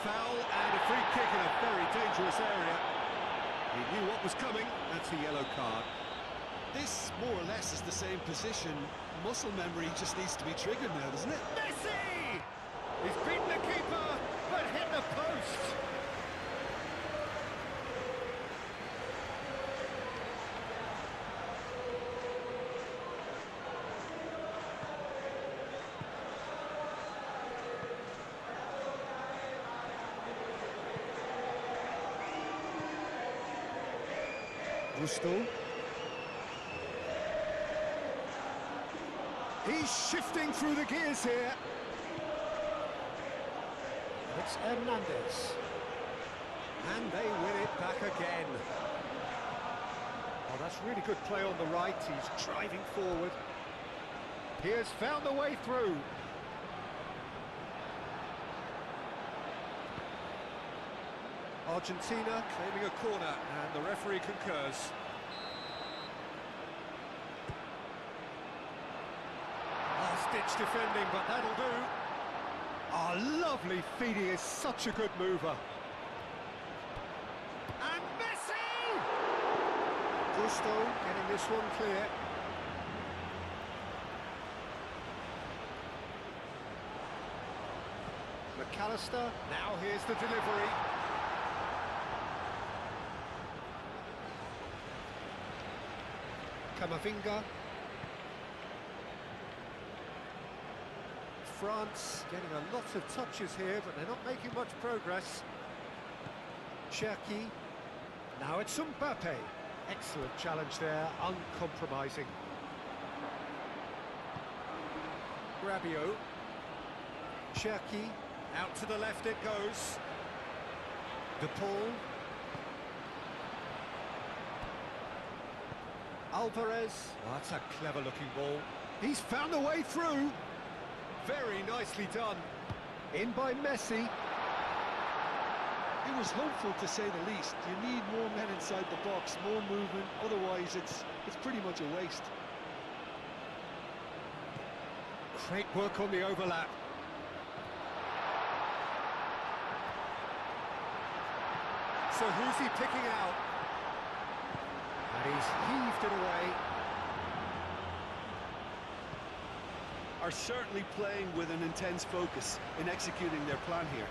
Foul and a free kick in a very dangerous area. He knew what was coming. That's a yellow card. This, more or less, is the same position. Muscle memory just needs to be triggered now, doesn't it? Messi! He's beaten the keeper, but hit the post. Gusto. He's shifting through the gears here. It's Hernandez. And they win it back again. Oh, that's really good play on the right. He's driving forward. He has found a way through. Argentina claiming a corner, and the referee concurs. Last-ditch defending, but that'll do. Oh, lovely feet. He is such a good mover. And Messi! Gusto getting this one clear. McAllister, now here's the delivery. Camavinga. France getting a lot of touches here, but they're not making much progress. Shaquib. Now it's Mbappe. Excellent challenge there, uncompromising. Rabiot. Shaquib. Out to the left it goes. De Paul. Alvarez. Oh, that's a clever-looking ball. He's found a way through. Very nicely done. In by Messi. It was hopeful, to say the least. You need more men inside the box, more movement. Otherwise, it's pretty much a waste. Great work on the overlap. So who's he picking out? And he's heaved it away. are certainly playing with an intense focus in executing their plan here.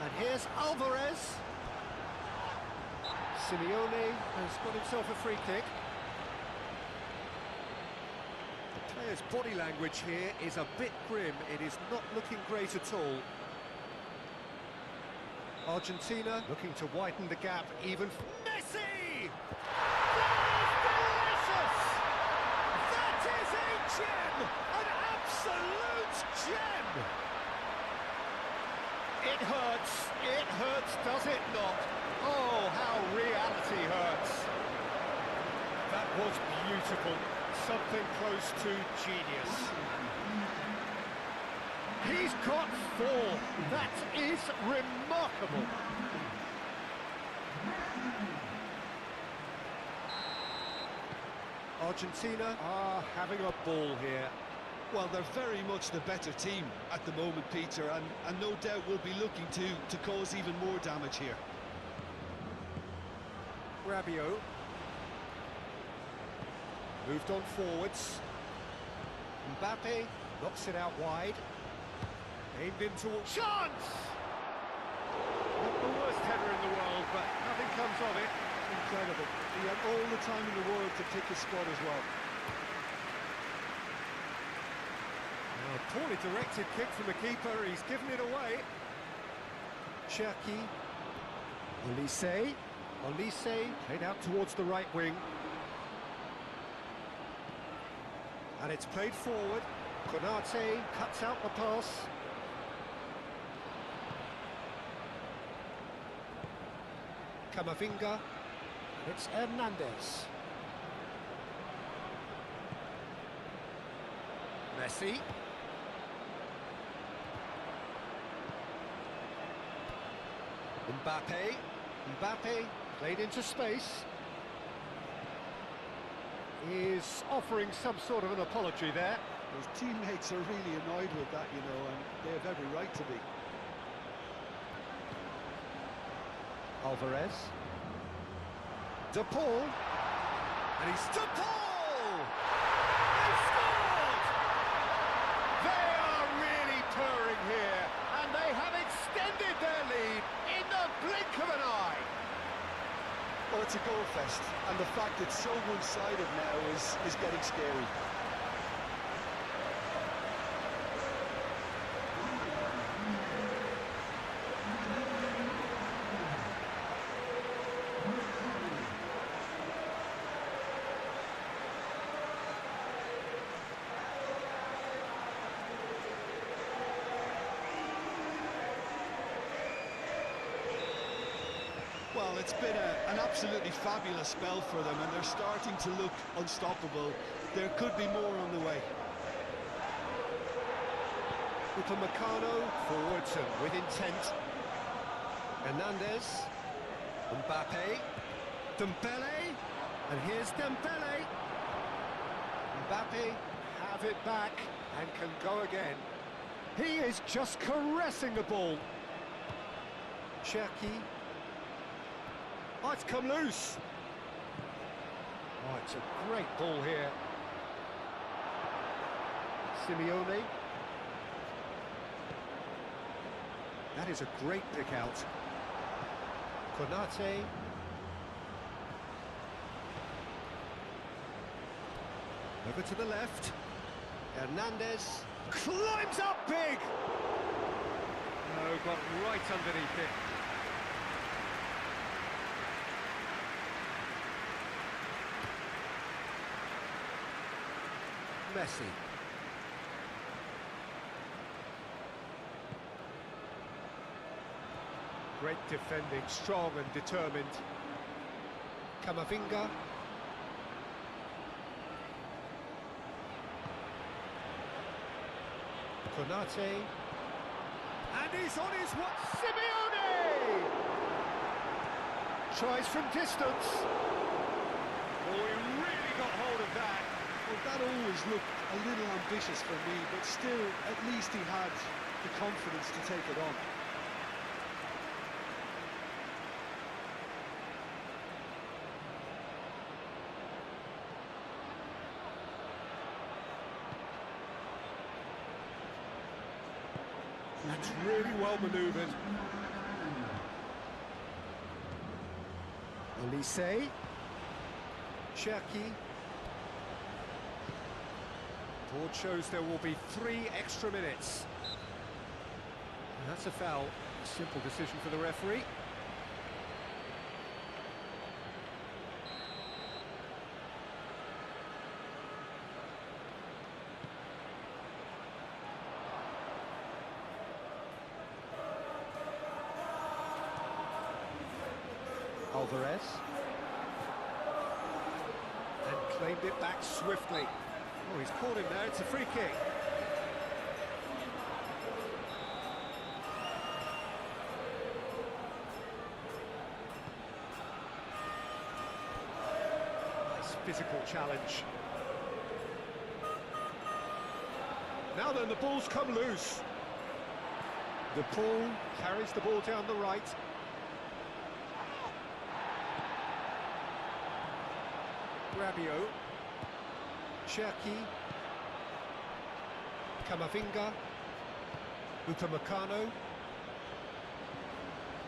And here's Alvarez. Simeone has got himself a free kick. The player's body language here is a bit grim. It is not looking great at all. Argentina looking to widen the gap even. Messi! That is delicious! That is a gem! An absolute gem! It hurts, does it not? Oh, how reality hurts. That was beautiful, something close to genius. He's got 4, that is remarkable. Argentina are having a ball here. Well, they're very much the better team at the moment, Peter, and no doubt will be looking to cause even more damage here. Rabiot. Moved on forwards. Mbappe knocks it out wide. Aimed into a chance! Not the worst header in the world, but nothing comes of it. Incredible. He had all the time in the world to pick his spot as well. A poorly directed kick from the keeper, he's given it away. Shaquib. Olise played out towards the right wing. And it's played forward. Konate cuts out the pass. Camavinga. And it's Hernandez. Messi. Mbappe played into space. Is offering some sort of an apology there. His teammates are really annoyed with that, you know, and they have every right to be. Alvarez. De Paul. And he's De Paul! They've scored! They are really purring here, and they have extended their lead in the blink of an eye. Well, it's a goal fest, and the fact it's so one-sided now is getting scary. Well, it's been an absolutely fabulous spell for them, and they're starting to look unstoppable. There could be more on the way. Upamecano forwards and with intent. Hernandez. Mbappe. Dembele. And here's Dembele. Mbappe have it back and can go again. He is just caressing the ball. Shaquib. Oh, it's come loose. Oh, it's a great ball here. Simeone. That is a great pick out. Konate. Over to the left. Hernandez climbs up big. No, got right underneath it. Messi. Great defending, strong and determined. Camavinga. Konate. And he's on his what? Simeone! Tries from distance. Oh, he really got hold of that. Well, that always looked a little ambitious for me, but still, at least he had the confidence to take it on. That's really well manoeuvred. Leaguye. Shaquib. Board shows there will be 3 extra minutes. And that's a foul. Simple decision for the referee. Alvarez. And claimed it back swiftly. Oh, he's caught him there, it's a free kick. Nice physical challenge. Now then, the ball's come loose. The Paul carries the ball down the right. Rabiot, Shaquib, Camavinga, Upamecano,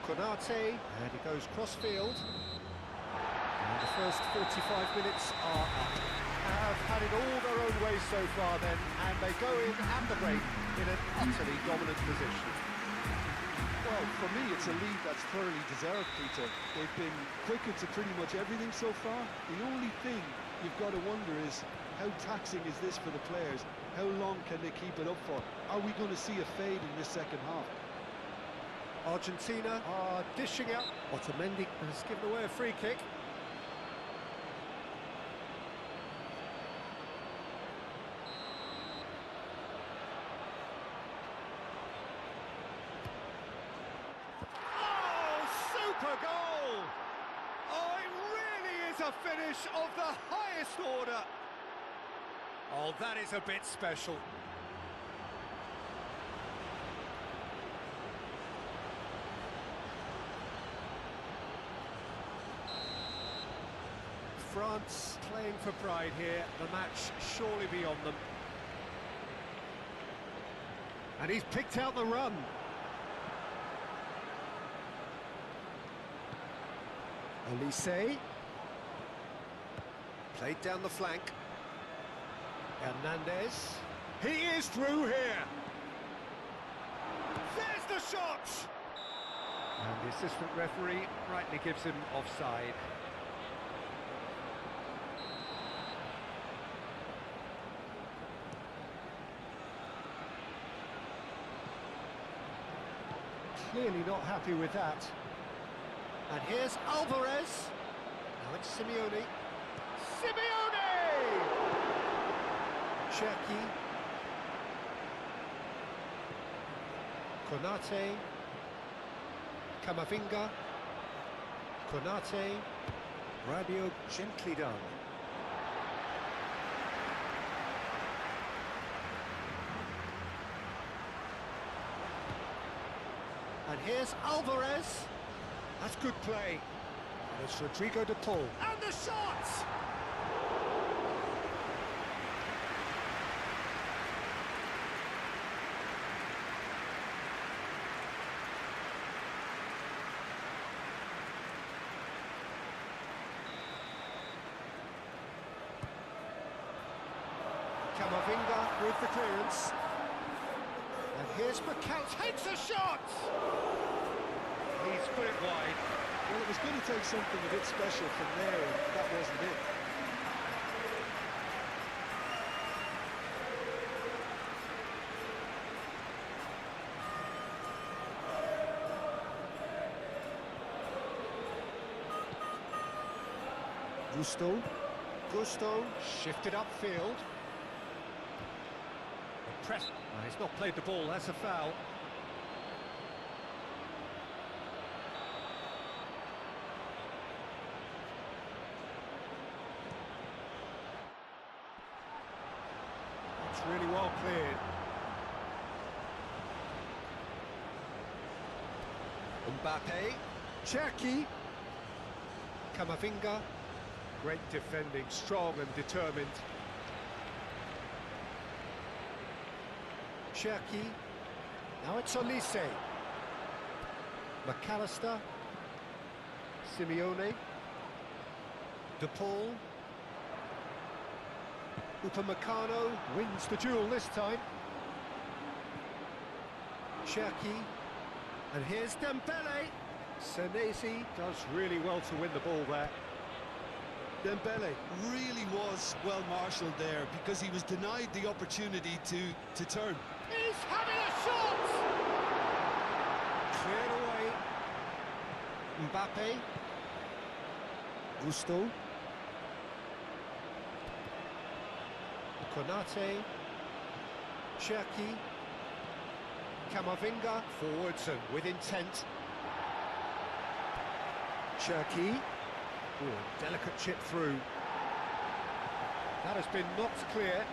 Konate, and he goes cross-field. And the first 45 minutes are up. Have had it all their own way so far then, and they go in at the break in an utterly dominant position. Well, for me, it's a lead that's thoroughly deserved, Peter. They've been quicker to pretty much everything so far. The only thing you've got to wonder is, how taxing is this for the players? How long can they keep it up for? Are we going to see a fade in this second half? Argentina are dishing out. Otamendi has given away a free kick. Goal! Oh, it really is a finish of the highest order. Oh, that is a bit special. France playing for pride here, the match surely beyond them. And he's picked out the run. Leaguye, played down the flank. Hernandez, he is through here. There's the shot! And the assistant referee rightly gives him offside. Clearly not happy with that. And here's Alvarez. Now it's Simeone. Simeone! Shaquib. Konate. Camavinga. Konate. Rabiot gently done. And here's Alvarez. That's good play. And it's Rodrigo de Paul. And the shot! Camavinga with the clearance. And here's McCall, takes a shot! He's put it wide. Well, it was going to take something a bit special from there, and that wasn't it. Gusto shifted upfield. The press. Oh, he's not played the ball, that's a foul. It's really well cleared. Mbappe, Cherki, Camavinga. Great defending, strong and determined. Shaquib, Now it's Olise. McAllister. Simeone. De Paul. Upamecano wins the duel this time. Shaquib. And here's Dembele. Senesi does really well to win the ball there. Dembele really was well marshalled there because he was denied the opportunity to turn. He's having a shot! Cleared away. Mbappe. Gusto. Konate. Cherki. Camavinga. Forwards and with intent. Cherki. Oh, delicate chip through. That has been knocked clear.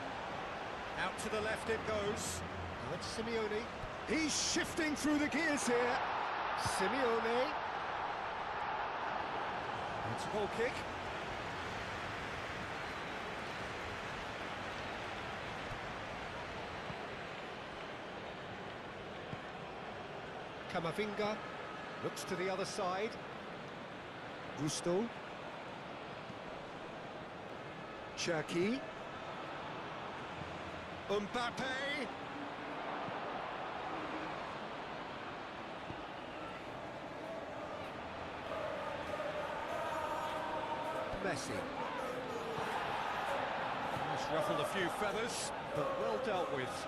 Out to the left it goes. Now it's Simeone. He's shifting through the gears here. Simeone. It's a goal kick. Camavinga looks to the other side. Gusto. Cherki. Mbappe. Messi. Just ruffled a few feathers, but well dealt with.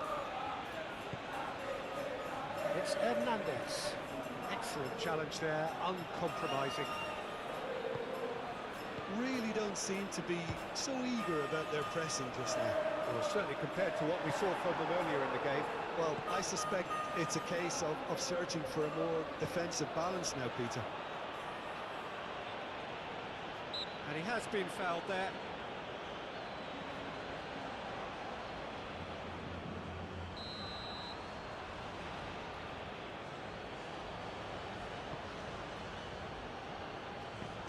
It's Hernandez. Excellent challenge there, uncompromising. Really don't seem to be so eager about their pressing just now. Well, certainly compared to what we saw from them earlier in the game. Well, I suspect it's a case of searching for a more defensive balance now, Peter. And he has been fouled there.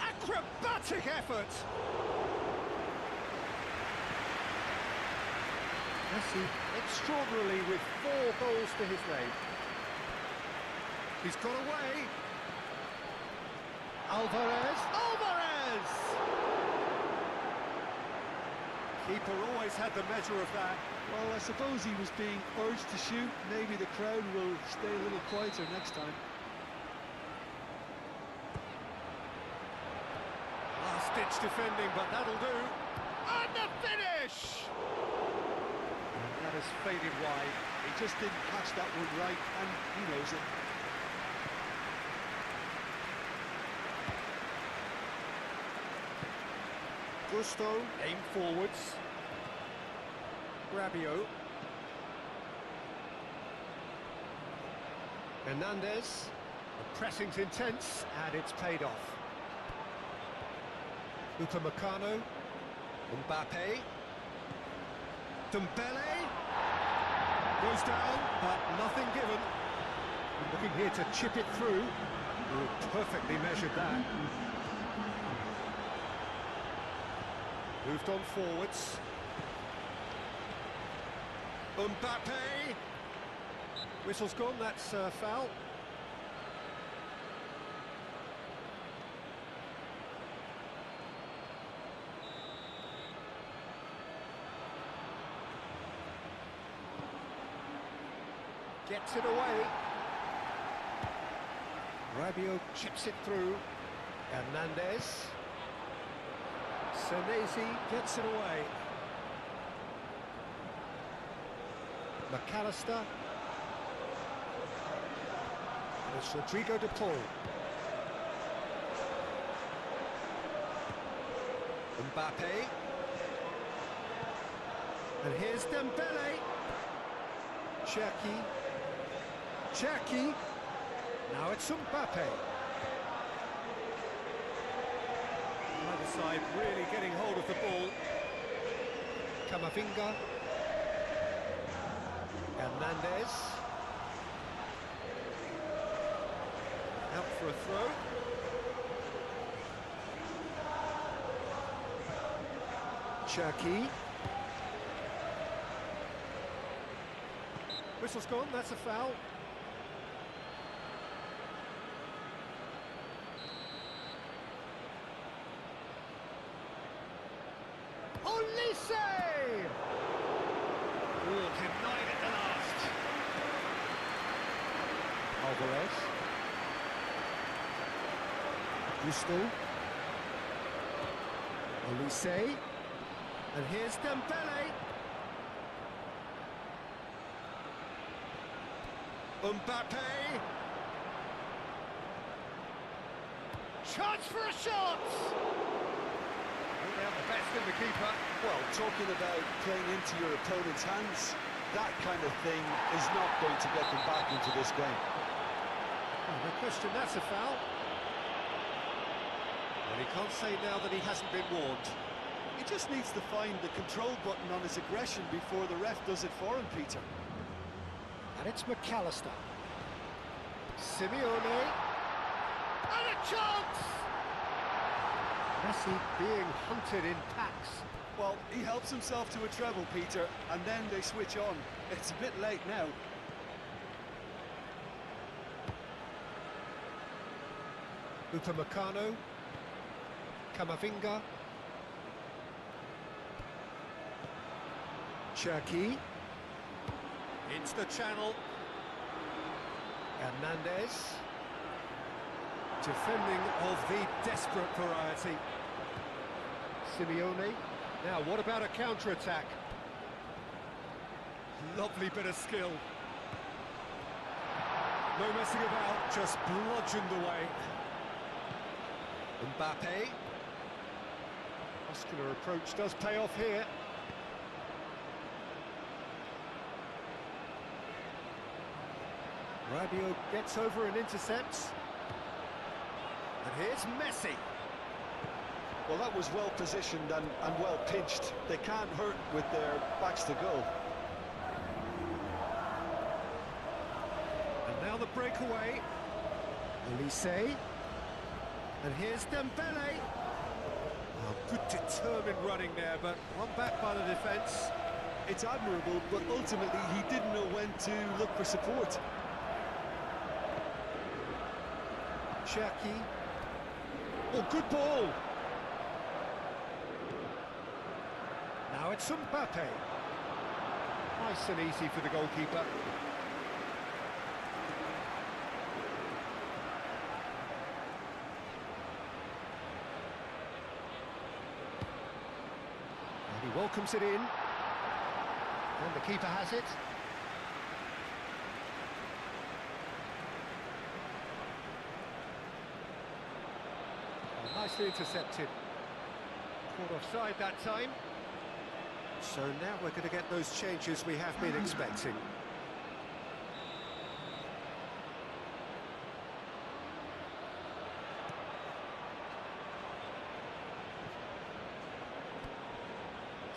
Acrobatic effort! Messi, extraordinarily, with 4 goals to his name. He's got away. Alvarez! Alvarez! Keeper always had the measure of that. Well, I suppose he was being urged to shoot. Maybe the crowd will stay a little quieter next time. Last-ditch defending, but that'll do. And the finish! And that has faded wide. He just didn't catch that one right, and he knows it. Gusto, aim forwards. Rabiot. Hernandez. The pressing's intense, and it's paid off. Upamecano. Mbappe. Dembele. Goes down, but nothing given. Looking here to chip it through. Oh, perfectly measured that. Moved on forwards. Mbappe. Whistle's gone, that's foul. Gets it away. Rabiot chips it through. Hernandez. Senesi gets it away. McAllister. And it's Rodrigo de Paul. Mbappe. And here's Dembele. Cherki. Cherki. Now it's Mbappe. Either side really getting hold of the ball. Camavinga. Hernandez. Out for a throw. Cherki. Whistle's gone, that's a foul. Gusto. Olise. And here's Dembele. Mbappe. Chance for a shot! Ruled out the best in the keeper. Well, talking about playing into your opponent's hands, that kind of thing is not going to get them back into this game. Oh, no question, that's a foul. Well, he can't say now that he hasn't been warned. He just needs to find the control button on his aggression before the ref does it for him, Peter. And it's McAllister. Simeone. And a chance! Messi being hunted in packs. Well, he helps himself to a treble, Peter, and then they switch on. It's a bit late now. Upamecano. Camavinga. Shaquib. Into the channel. Hernandez. Defending of the desperate variety. Simeone. Now, what about a counter-attack? Lovely bit of skill. No messing about, just bludgeoned away. Mbappe. Muscular approach does pay off here. Rabiot gets over and intercepts. And here's Messi. Well, that was well positioned and well pitched. They can't hurt with their backs to goal. And now the breakaway. Olise. And here's Dembele. Oh, good determined running there, but one back by the defence. It's admirable, but ultimately he didn't know when to look for support. Shaquib. Oh, good ball. Now it's Mbappe. Nice and easy for the goalkeeper. And he welcomes it in. And the keeper has it. Nicely intercepted. Caught offside that time. So now we're going to get those changes we have been expecting.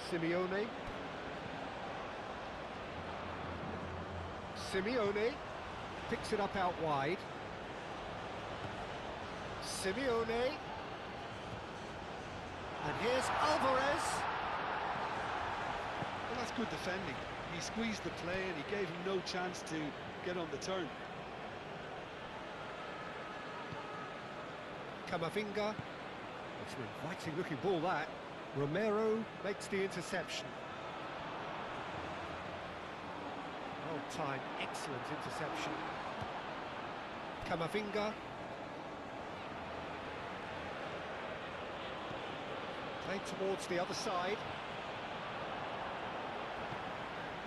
Simeone. Simeone picks it up out wide. Simeone. And here's Alvarez. Well, that's good defending. He squeezed the play and he gave him no chance to get on the turn. Camavinga. It's an inviting looking ball, that. Romero makes the interception. Well timed, excellent interception. Camavinga. Played towards the other side.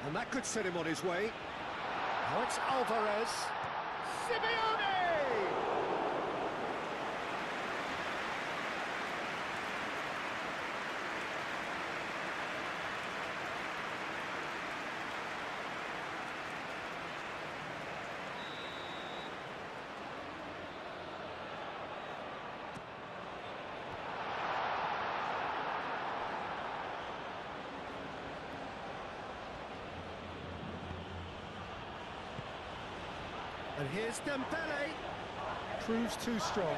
And that could set him on his way. Now it's Alvarez. Simeone! And here's Dembele. Proves too strong.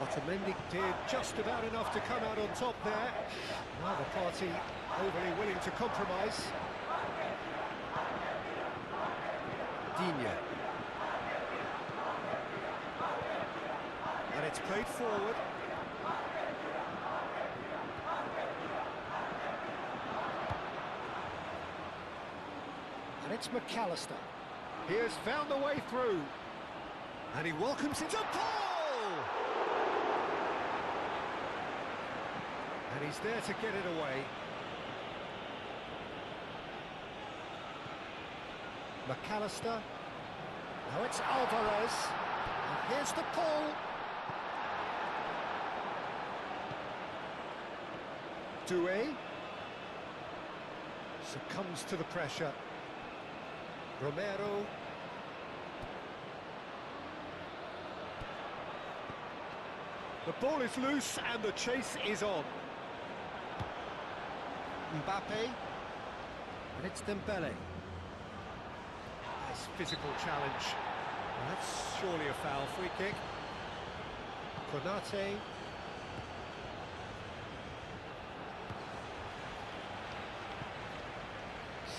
Otamendi did just about enough to come out on top there. Now the party overly willing to compromise. Digne. And it's played forward. And it's McAllister. He has found the way through. And he welcomes it to Paul! And he's there to get it away. McAllister. Now it's Alvarez. And here's the pull. Doué succumbs to the pressure. Romero. The ball is loose and the chase is on. Mbappe. And it's Dembele. Nice physical challenge. Well, that's surely a foul. Free kick. Konate.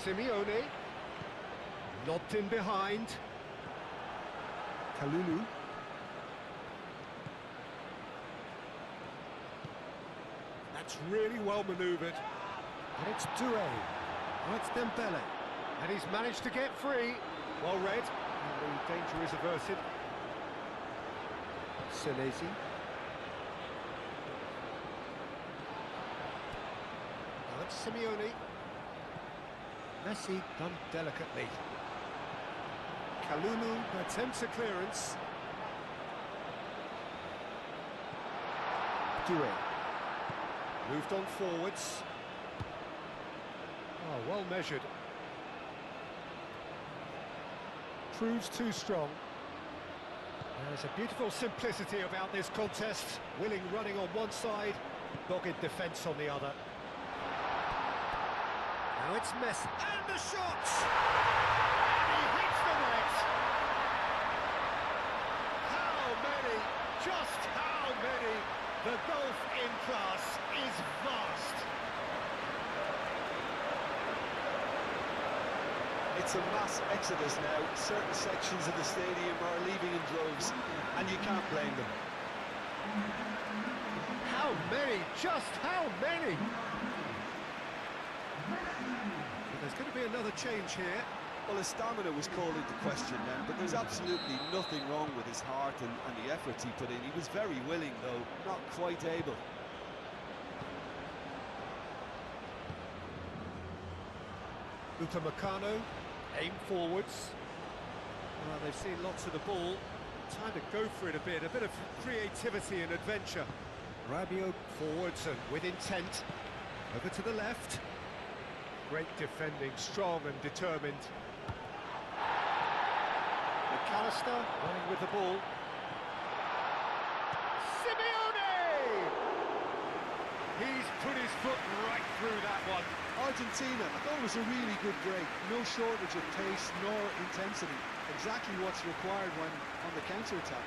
Simeone. Lobbed in behind. Kalulu. That's really well manoeuvred. And it's Doué. And it's Dembele. And he's managed to get free. Well read. And the danger is averted. Senesi. Now it's Simeone. Messi done delicately. Kalulu attempts a clearance. Doué. Moved on forwards. Oh, well measured. Proves too strong. There's a beautiful simplicity about this contest. Willing running on one side, dogged defence on the other. Now it's Messi. And the shot! And he hits the net! How many? Just how many? The gulf in class is vast. It's a mass exodus now. Certain sections of the stadium are leaving in droves, and you can't blame them. How many? Just how many? But there's going to be another change here. Well, his stamina was called into question then, but there's absolutely nothing wrong with his heart and the efforts he put in. He was very willing, though, not quite able. Upamecano, aim forwards. Well, they've seen lots of the ball. Time to go for it a bit of creativity and adventure. Rabiot forwards and with intent. Over to the left. Great defending, strong and determined. McAllister running with the ball. Simeone! He's put his foot right through that one. Argentina, I thought it was a really good break. No shortage of pace nor intensity. Exactly what's required when on the counter-attack.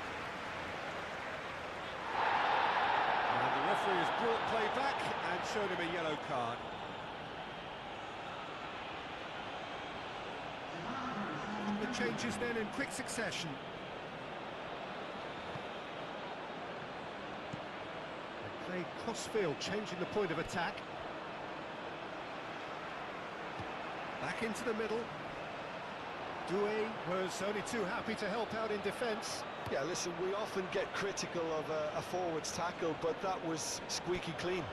And the referee has brought play back and shown him a yellow card. The changes then in quick succession. They play cross-field, changing the point of attack. Back into the middle. Doué was only too happy to help out in defence. Yeah, listen, we often get critical of a forward's tackle, but that was squeaky clean.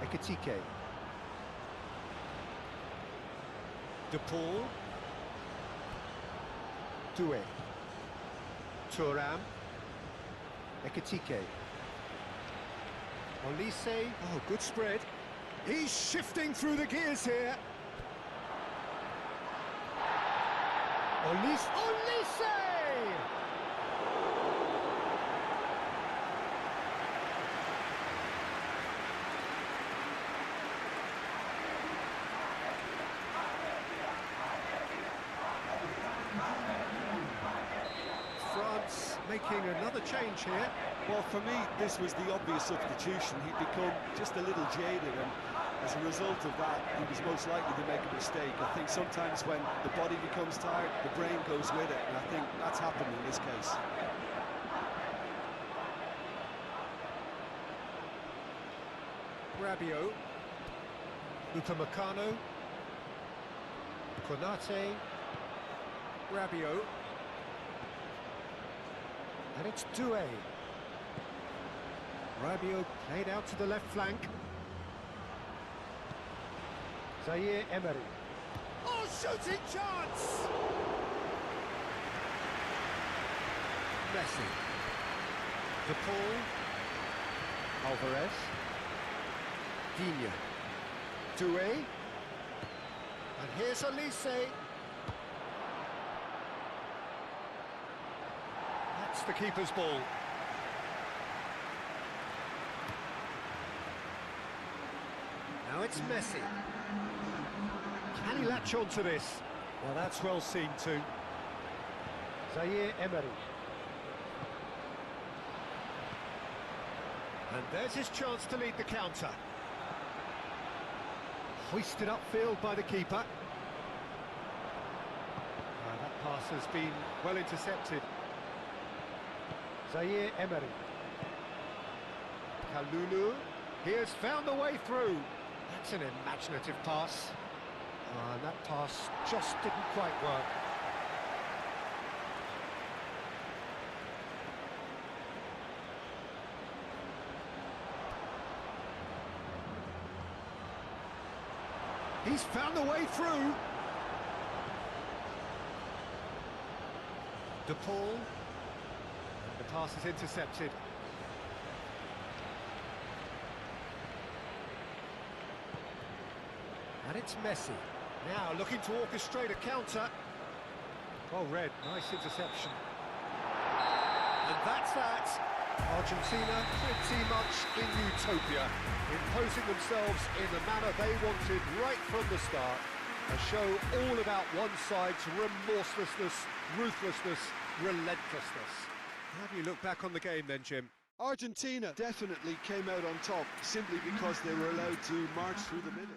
Ekitike. De Paul. Doué. Thuram. Ekitike. Olise. Oh, good spread. He's shifting through the gears here. Olise! France making another change here. Well, for me, this was the obvious substitution. He'd become just a little jaded, and as a result of that, he was most likely to make a mistake. I think sometimes when the body becomes tired, the brain goes with it, and I think that's happened in this case. Rabiot. Upamecano. Konate. Rabiot. And it's Doué. Rabiot played out to the left flank. Zaire Emery. Oh, shooting chance! Messi. De Paul. Alvarez. Digne. Doué. And here's Elise. That's the keeper's ball. Now it's Messi. Can he latch on to this? Well, that's well seen too. Zaire Emery. And there's his chance to lead the counter. Hoisted upfield by the keeper. That pass has been well intercepted. Zaire Emery. Kalulu. He has found a way through. That's an imaginative pass. And that pass just didn't quite work. He's found a way through. De Paul. And the pass is intercepted. And it's Messi. Now looking to orchestrate a counter. Well read, nice interception. And that's that. Argentina pretty much in utopia, imposing themselves in the manner they wanted right from the start. A show all about one side's remorselessness, ruthlessness, relentlessness. How do you look back on the game then, Jim? Argentina definitely came out on top simply because they were allowed to march through the middle.